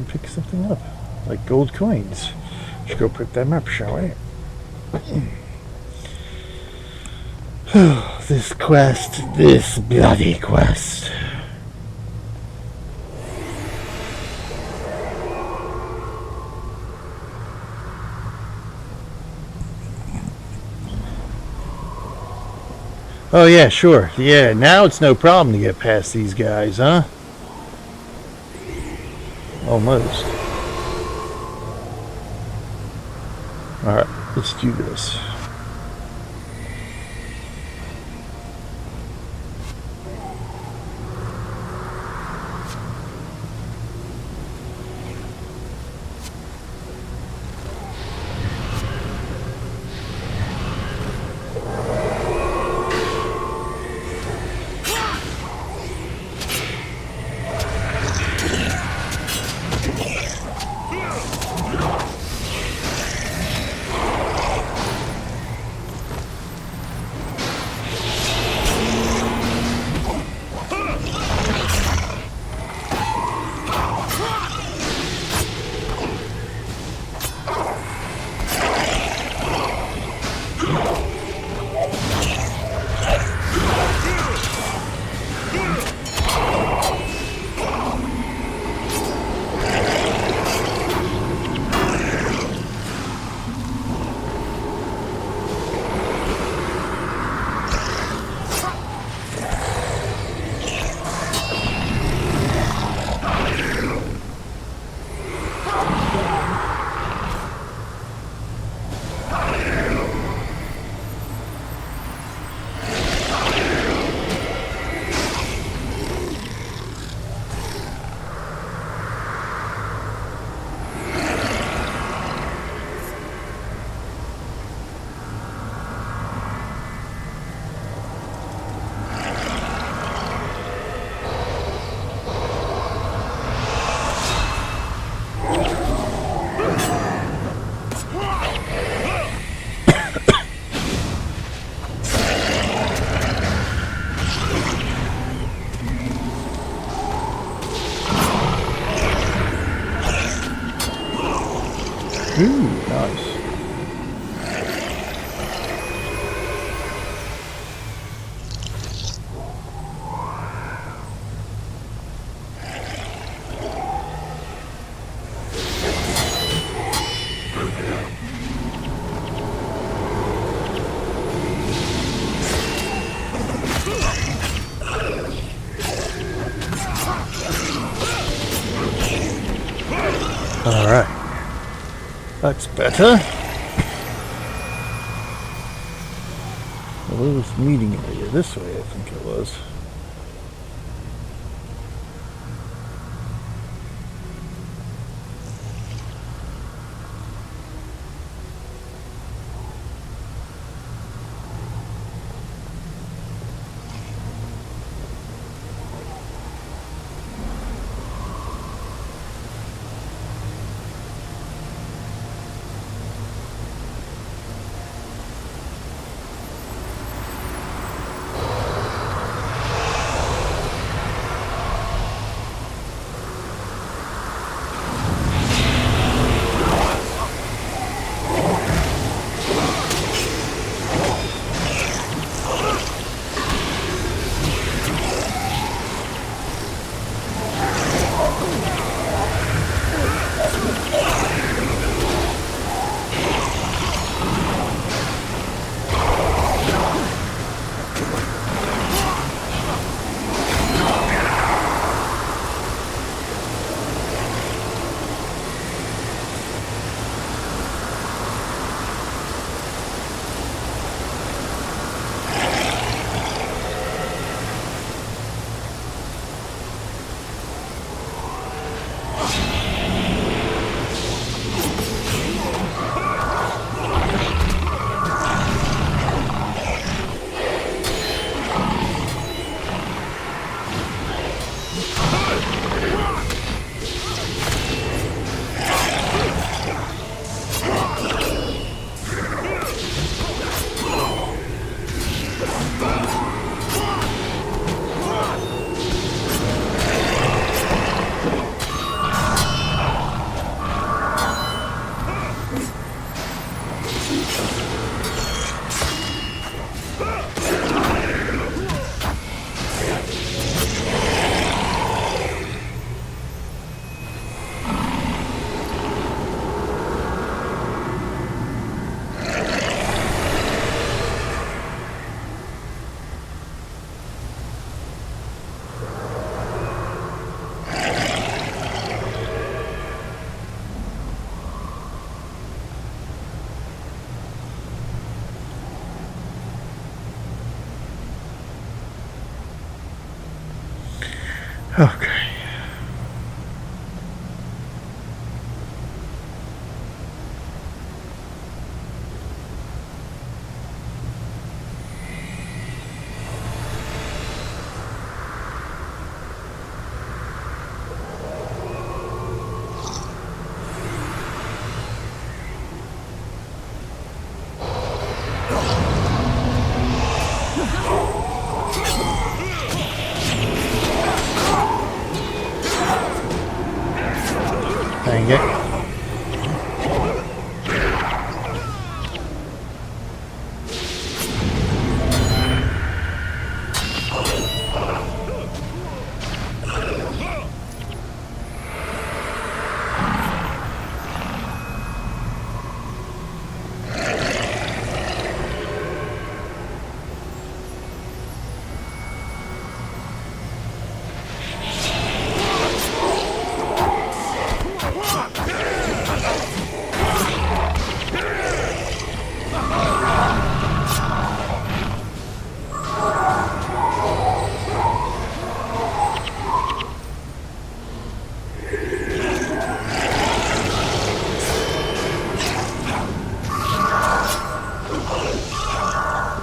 pick something up, like gold coins. Let's go pick them up, shall we? This quest, this bloody quest. Oh yeah, sure. Yeah, now it's no problem to get past these guys, huh? Almost. Alright, let's do this. Ooh, nice. All right. That's better. Well, it was meeting area this way, I think it was. Okay. Dang it.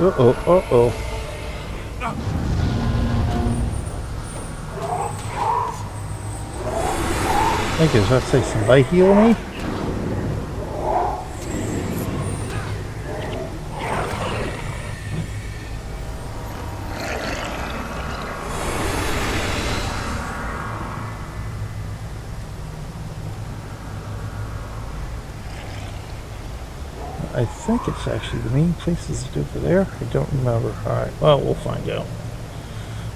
Uh-oh, uh-oh. I think it's about to say somebody heal me. I think it's actually the main place is over there. I don't remember. Alright, well, we'll find out.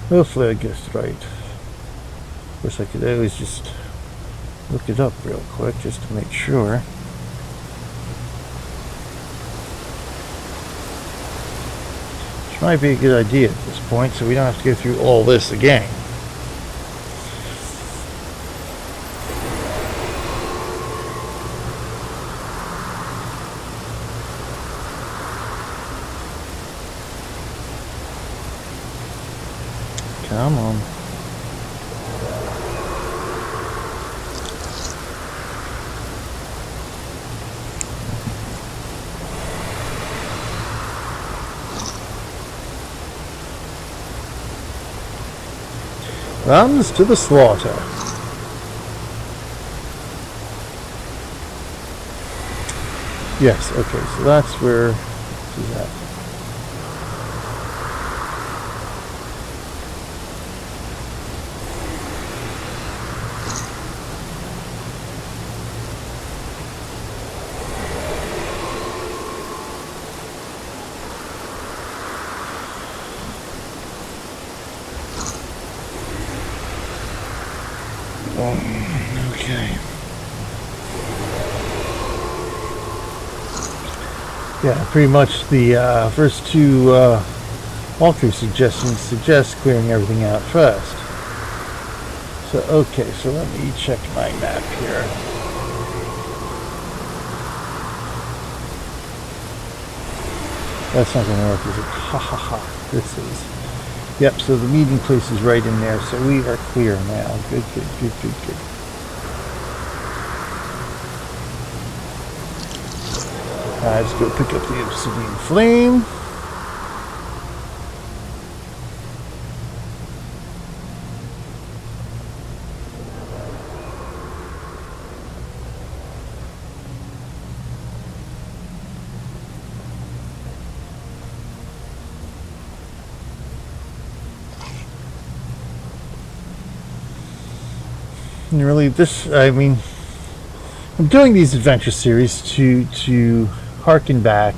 Hopefully I guessed right. Of course, I could always just look it up real quick just to make sure. Which might be a good idea at this point, so we don't have to go through all this again. Come on. Comes to the slaughter. Yes, okay, so that's where she's at. Okay. Yeah, pretty much the first two walkthrough suggestions suggest clearing everything out first. So, okay, so let me check my map here. That's not going to work, is it? Ha ha ha. This is. Yep, so the meeting place is right in there, so we are clear now. Good, good, good, good, good. Let's go pick up the obsidian flame. And really, I'm doing these adventure series to harken back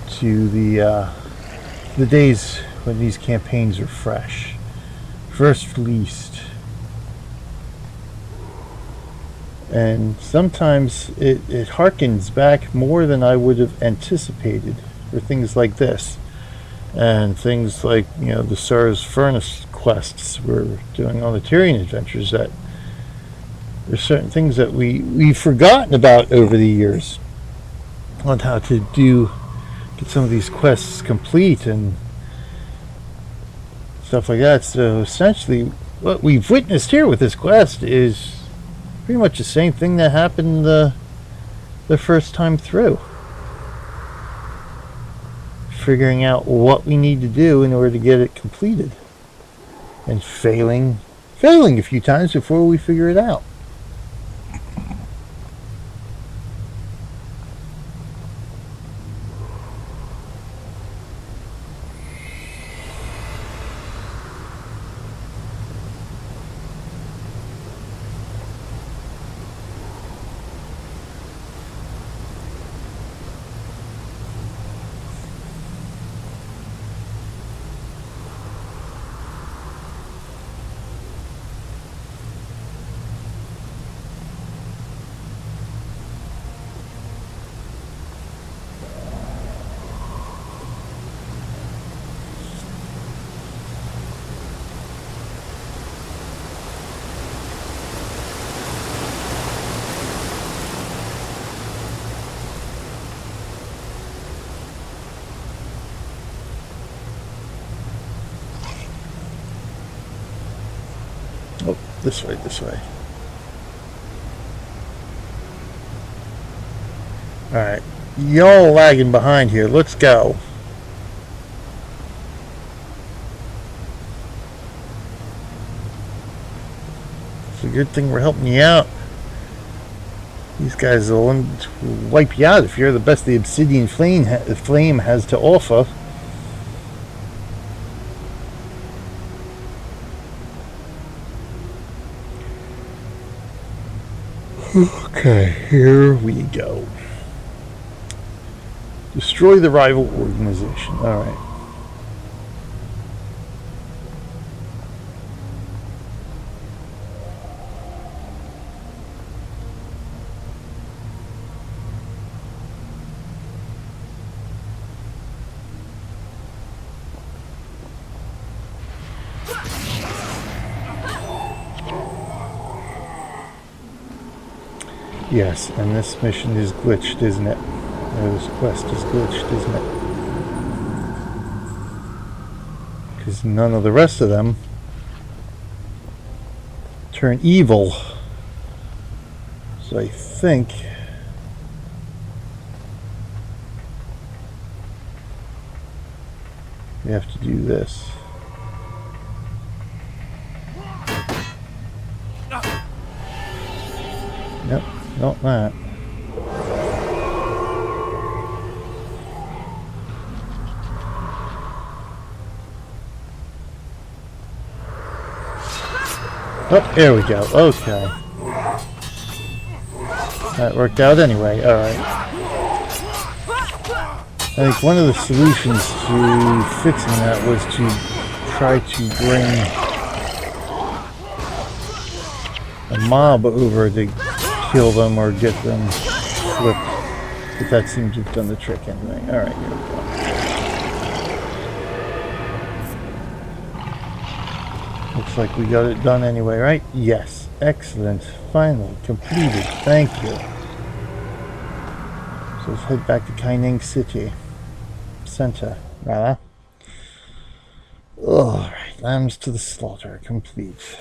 to the days when these campaigns were fresh, first released, and sometimes it harkens back more than I would have anticipated for things like this, and things like the Sar's Furnace quests we're doing on the Tyrian adventures. That there's certain things that we've forgotten about over the years on how to get some of these quests complete, and stuff like that. So essentially, what we've witnessed here with this quest is pretty much the same thing that happened the first time through. Figuring out what we need to do in order to get it completed, and failing a few times before we figure it out. Oh, this way, this way. Alright, y'all lagging behind here. Let's go. It's a good thing we're helping you out. These guys will wipe you out if you're the best the obsidian flame has to offer. Okay, here we go. Destroy the rival organization. Alright. Yes, and this mission is glitched, isn't it? This quest is glitched, isn't it? Because none of the rest of them turn evil. So I think we have to do this. Nope, not that. Oh, there we go. Okay. That worked out anyway. Alright. I think one of the solutions to fixing that was to try to bring a mob over to kill them or get them flipped. But that seems to have done the trick anyway. Alright, here we go. Looks like we got it done anyway, right? Yes. Excellent. Finally completed. Thank you. So let's head back to Kaineng City. Center, rather. Alright, lambs to the slaughter. Complete.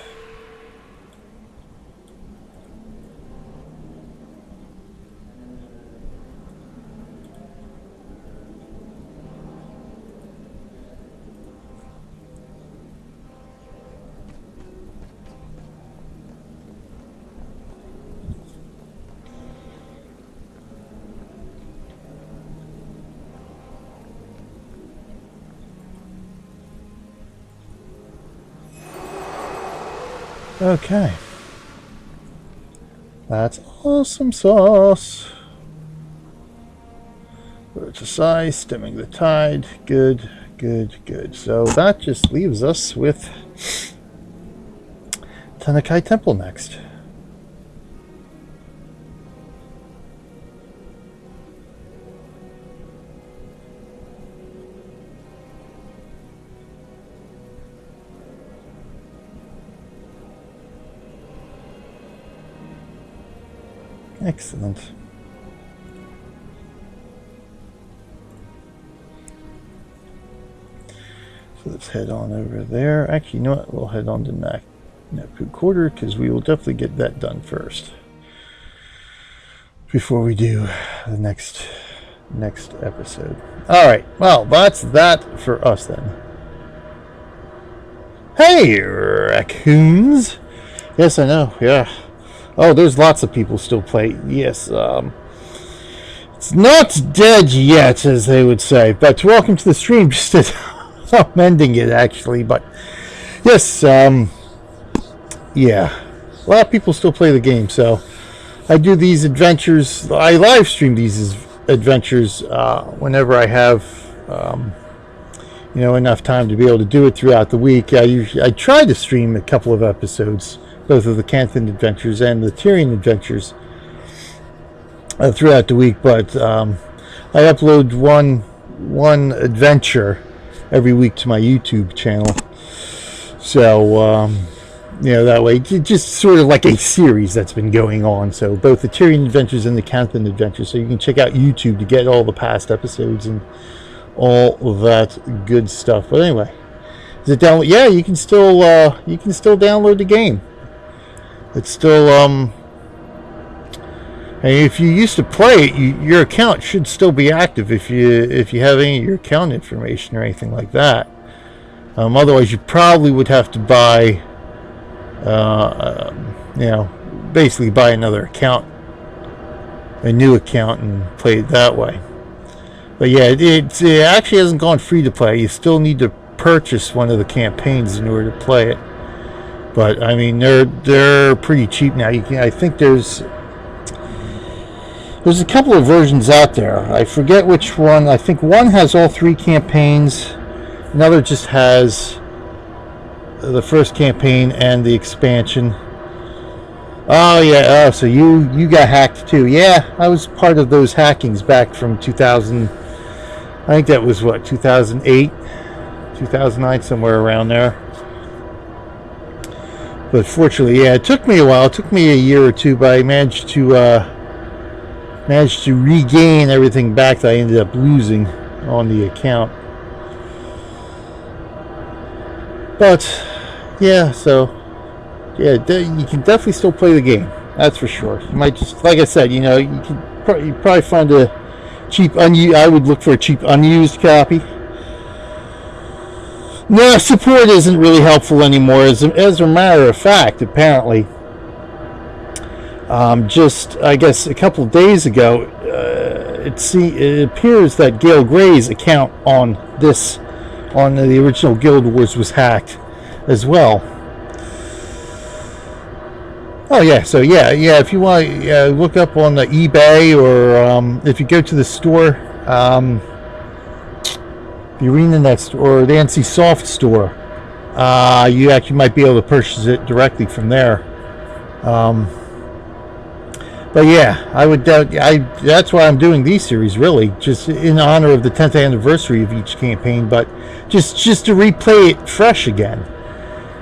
Okay. That's awesome sauce. Birds aside, stemming the tide. Good, good, good. So that just leaves us with Tanakai Temple next. Excellent. So let's head on over there. Actually, you know what? We'll head on to Napu Quarter because we will definitely get that done first before we do the next episode. All right. Well, that's that for us then. Hey, raccoons. Yes, I know. Yeah. Oh, there's lots of people still play. Yes. It's not dead yet, as they would say. But welcome to the stream. Just as I'm ending it, actually. But yes. Yeah. A lot of people still play the game. So I do these adventures. I live stream these adventures whenever I have enough time to be able to do it throughout the week. I try to stream a couple of episodes, both of the Canthan adventures and the Tyrion adventures throughout the week, but I upload one adventure every week to my YouTube channel. So that way, just sort of like a series that's been going on. So both the Tyrion adventures and the Canthan adventures. So you can check out YouTube to get all the past episodes and all of that good stuff. But anyway, is it down? Yeah, you can still download the game. It's still and if you used to play it, your account should still be active if you have any of your account information or anything like that. Otherwise, you probably would have to buy. Basically buy another account, a new account, and play it that way. But yeah, it actually hasn't gone free to play. You still need to purchase one of the campaigns in order to play it. But I mean, they're pretty cheap now. I think there's a couple of versions out there. I forget which one. I think one has all 3 campaigns. Another just has the first campaign and the expansion. Oh yeah. Oh, so you got hacked too? Yeah, I was part of those hackings back from 2000. I think that was 2008, 2009, somewhere around there. But fortunately, yeah, it took me a while. It took me a year or two, but I managed to regain everything back that I ended up losing on the account. But yeah, so yeah, you can definitely still play the game. That's for sure. You might just, like I said, you can probably find a cheap I would look for a cheap unused copy. No, support isn't really helpful anymore. As a matter of fact, apparently, just I guess a couple of days ago, it appears that Gail Gray's account on the original Guild Wars was hacked as well. Oh yeah, so yeah. If you want to look up on the eBay, or if you go to the store, the ArenaNet or the NC Soft store, you actually might be able to purchase it directly from there. But yeah, that's why I'm doing these series, really, just in honor of the 10th anniversary of each campaign, but just to replay it fresh again,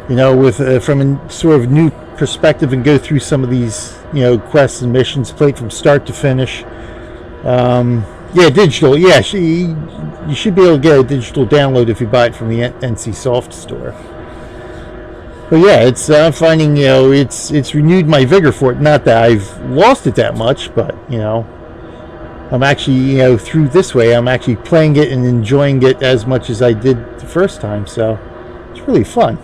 with from a sort of new perspective, and go through some of these quests and missions, played from start to finish. Digital. Yeah, you should be able to get a digital download if you buy it from the NC Soft store. But yeah, it's I'm finding it's renewed my vigor for it. Not that I've lost it that much, but I'm actually through this way, I'm actually playing it and enjoying it as much as I did the first time. So it's really fun.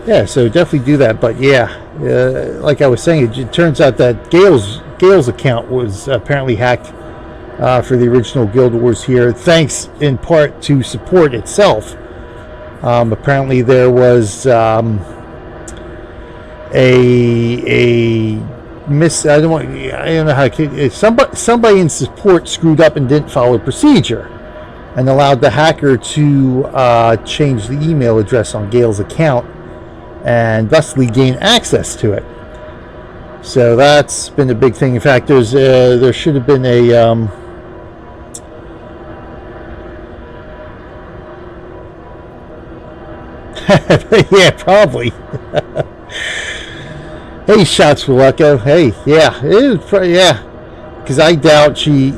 Yeah, so definitely do that. But yeah, like I was saying, it turns out that Gail's account was apparently hacked for the original Guild Wars here, thanks in part to support itself. Apparently there was I don't know how somebody in support screwed up and didn't follow procedure, and allowed the hacker to change the email address on Gail's account and thusly gain access to it. So that's been a big thing. In fact, there should have been a yeah, probably. Hey, Shots for Lucko. Hey, yeah, it is. Yeah, because I doubt she,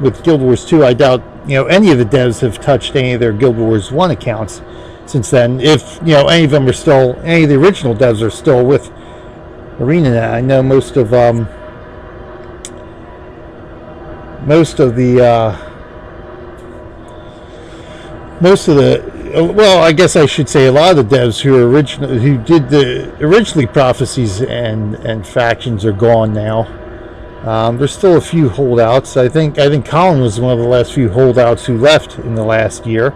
with Guild Wars 2, I doubt any of the devs have touched any of their Guild Wars 1 accounts since then. If any of them are still, any of the original devs are still with ArenaNet. I know most of the well, I guess I should say a lot of the devs who did the originally Prophecies and Factions are gone now. There's still a few holdouts. I think Colin was one of the last few holdouts who left in the last year.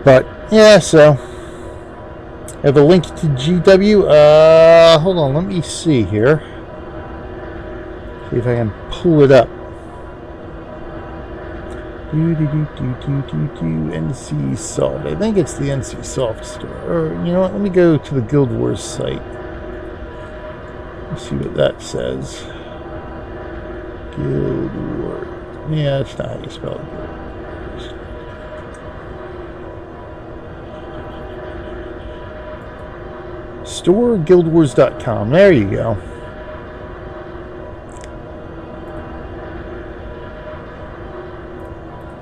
But yeah, so I have a link to GW. Hold on, let me see here. See if I can pull it up. NC Soft. I think it's the NC Soft store. Or you know what? Let me go to the Guild Wars site. Let's see what that says. Guild Wars. Yeah, that's not how you spell it. StoreGuildWars.com. There you go.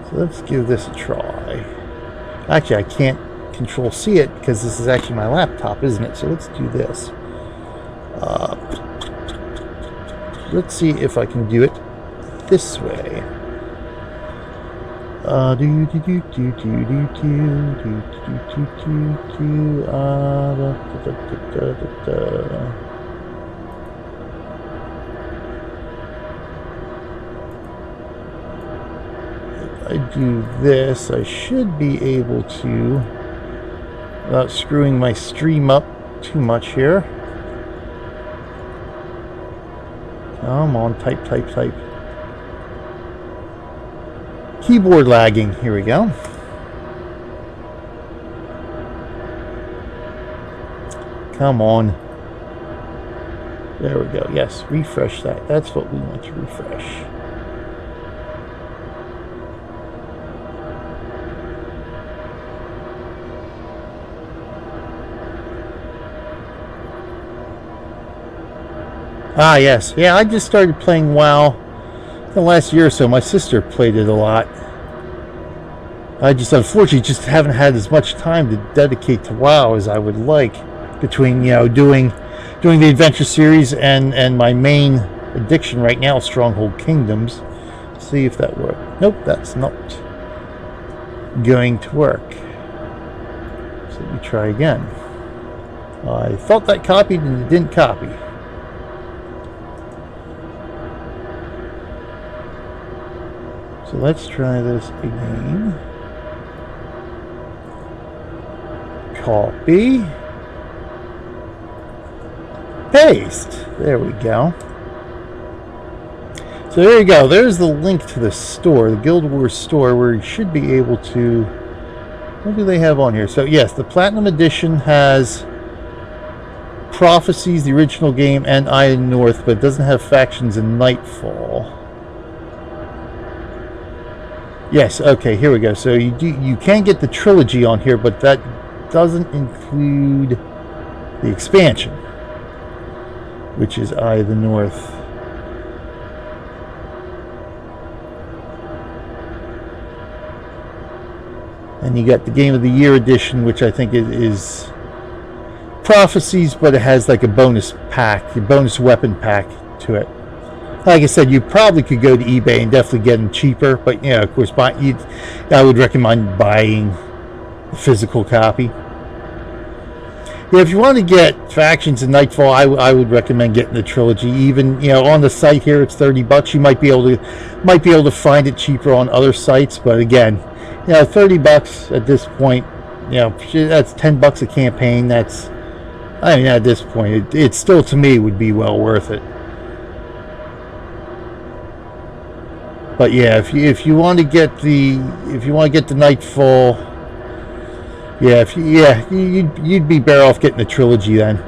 So let's give this a try. Actually, I can't Control C it because this is actually my laptop, isn't it? So let's do this. Let's see if I can do it this way. I do this, I should be able to, without screwing my stream up too much here. Come on, type. Keyboard lagging. Here we go. Come on. There we go. Yes, refresh that. That's what we want to refresh. Ah, yes. Yeah, I just started playing WoW the last year or so. My sister played it a lot. I just unfortunately just haven't had as much time to dedicate to WoW as I would like between, doing the adventure series and my main addiction right now, Stronghold Kingdoms. Let's see if that works. Nope, that's not going to work. So let me try again. I thought that copied and it didn't copy. So let's try this again. Copy. Paste. There we go. So there you go. There's the link to the store, the Guild Wars store, where you should be able to... What do they have on here? So yes, the Platinum Edition has Prophecies, the original game, and Eye of the North, but it doesn't have Factions and Nightfall. Yes, okay, here we go. So you can get the trilogy on here, but that doesn't include the expansion, which is Eye of the North. And you got the Game of the Year edition, which I think is Prophecies, but it has like a bonus pack, a bonus weapon pack to it. Like I said, you probably could go to eBay and definitely get them cheaper, but of course, I would recommend buying a physical copy. Yeah, if you want to get Factions and Nightfall, I would recommend getting the trilogy. Even on the site here, it's $30. You might be able to find it cheaper on other sites, but again, $30 at this point, that's $10 a campaign. That's, at this point, it still to me would be well worth it. But yeah, if you want to get the Nightfall, you'd be better off getting the trilogy then.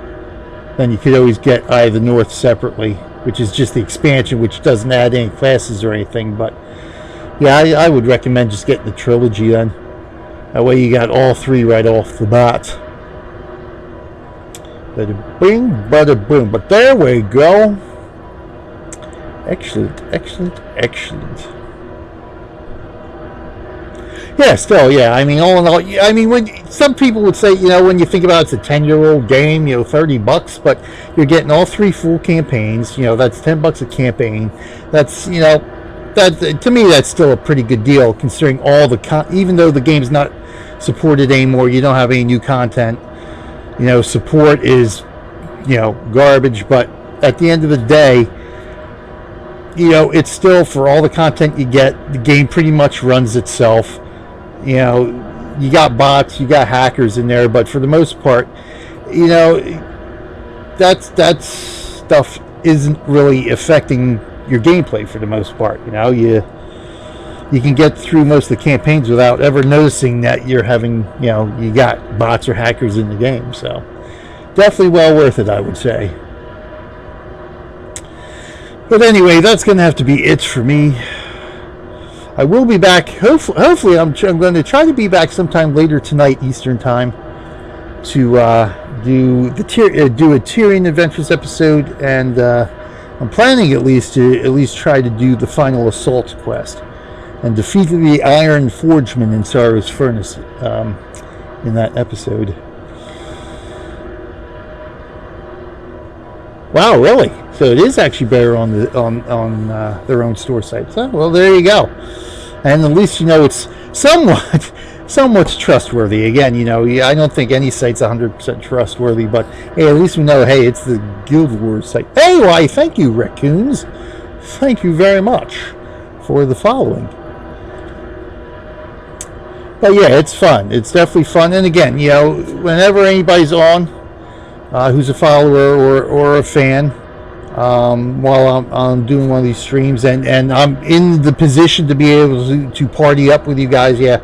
Then you could always get Eye of the North separately, which is just the expansion, which doesn't add any classes or anything. But yeah, I would recommend just getting the trilogy then. That way you got all three right off the bat. Bada bing, bada boom. But there we go. Excellent. Yeah, still, yeah. I mean, all in all, I mean, when some people would say, when you think about it, it's a 10-year-old game, $30, but you're getting all 3 full campaigns. That's $10 a campaign. That's, that to me, that's still a pretty good deal considering all the even though the game's not supported anymore, you don't have any new content. Support is, garbage. But at the end of the day, it's still, for all the content you get, the game pretty much runs itself. You got bots, you got hackers in there, but for the most part, that stuff isn't really affecting your gameplay for the most part. You can get through most of the campaigns without ever noticing that you're having, you got bots or hackers in the game. So definitely well worth it, I would say. But anyway, that's going to have to be it for me. I will be back. Hopefully, I'm going to try to be back sometime later tonight, Eastern Time, to do a Tyrion Adventures episode, and I'm planning at least try to do the final assault quest and defeat the Iron Forgeman in Sorrow's Furnace in that episode. Wow, really? So it is actually better on their own store site. So, well, there you go. And at least it's somewhat trustworthy. Again, I don't think any site's 100% trustworthy, but hey, at least we know, hey, it's the Guild Wars site. Hey, why, thank you, Raccoons. Thank you very much for the following. But yeah, it's fun. It's definitely fun. And again, whenever anybody's on who's a follower or a fan, while I'm doing one of these streams, and I'm in the position to be able to party up with you guys, yeah,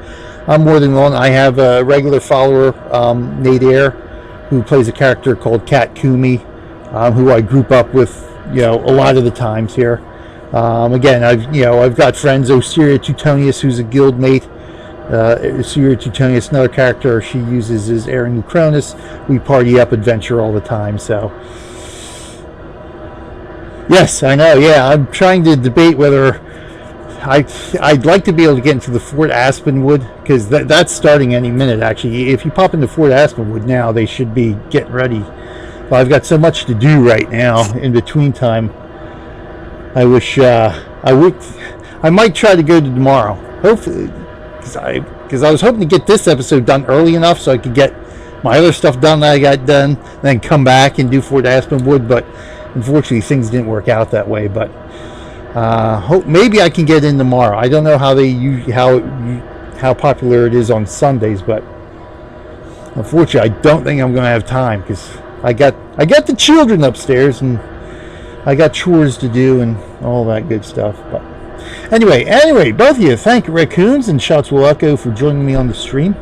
I'm more than willing. I have a regular follower, Nate Air, who plays a character called Cat Kumi, who I group up with, a lot of the times here. Again, I've got friends, Osiria Teutonius, who's a guild mate. Osiria Teutonius, another character she uses is Aaron Cronus. We party up adventure all the time, so. Yes, I know, yeah, I'm trying to debate whether I'd like to be able to get into the Fort Aspenwood, because that's starting any minute, actually. If you pop into Fort Aspenwood now, they should be getting ready. But I've got so much to do right now in between time. I wish I might try to go to tomorrow, hopefully, because I was hoping to get this episode done early enough so I could get my other stuff done that I got done, and then come back and do Fort Aspenwood, but unfortunately things didn't work out that way. But maybe I can get in tomorrow. I don't know how popular it is on Sundays, but unfortunately I don't think I'm going to have time, because I got the children upstairs and I got chores to do and all that good stuff. But anyway, both of you, thank you, Raccoons and Shots Will Echo, for joining me on the stream.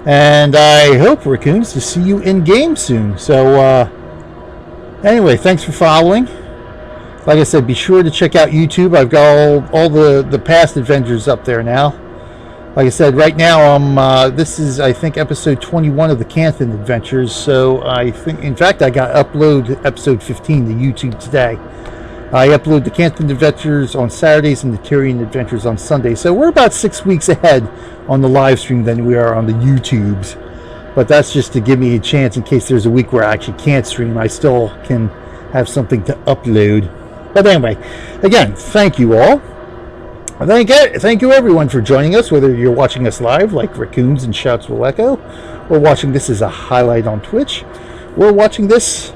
And I hope, Raccoons, to see you in game soon. So anyway, thanks for following. Like I said, be sure to check out YouTube. I've got all the past adventures up there now. Like I said, right now this is, I think, episode 21 of the Canthan Adventures. So I think, in fact, I got upload episode 15 to YouTube today. I upload the Canthan Adventures on Saturdays and the Tyrion Adventures on Sundays. So we're about 6 weeks ahead on the live stream than we are on the YouTubes. But that's just to give me a chance in case there's a week where I actually can't stream. I still can have something to upload. But anyway, again, thank you all. Thank you everyone for joining us, whether you're watching us live like Raccoons and Shouts Will Echo, or watching this as a highlight on Twitch, or watching this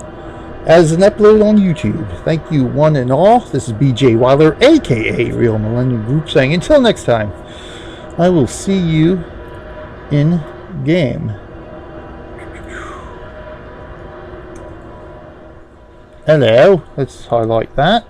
as an upload on YouTube. Thank you one and all. This is BJ Weiler, aka Real Millennium Group, saying until next time, I will see you in game. Hello, let's highlight that.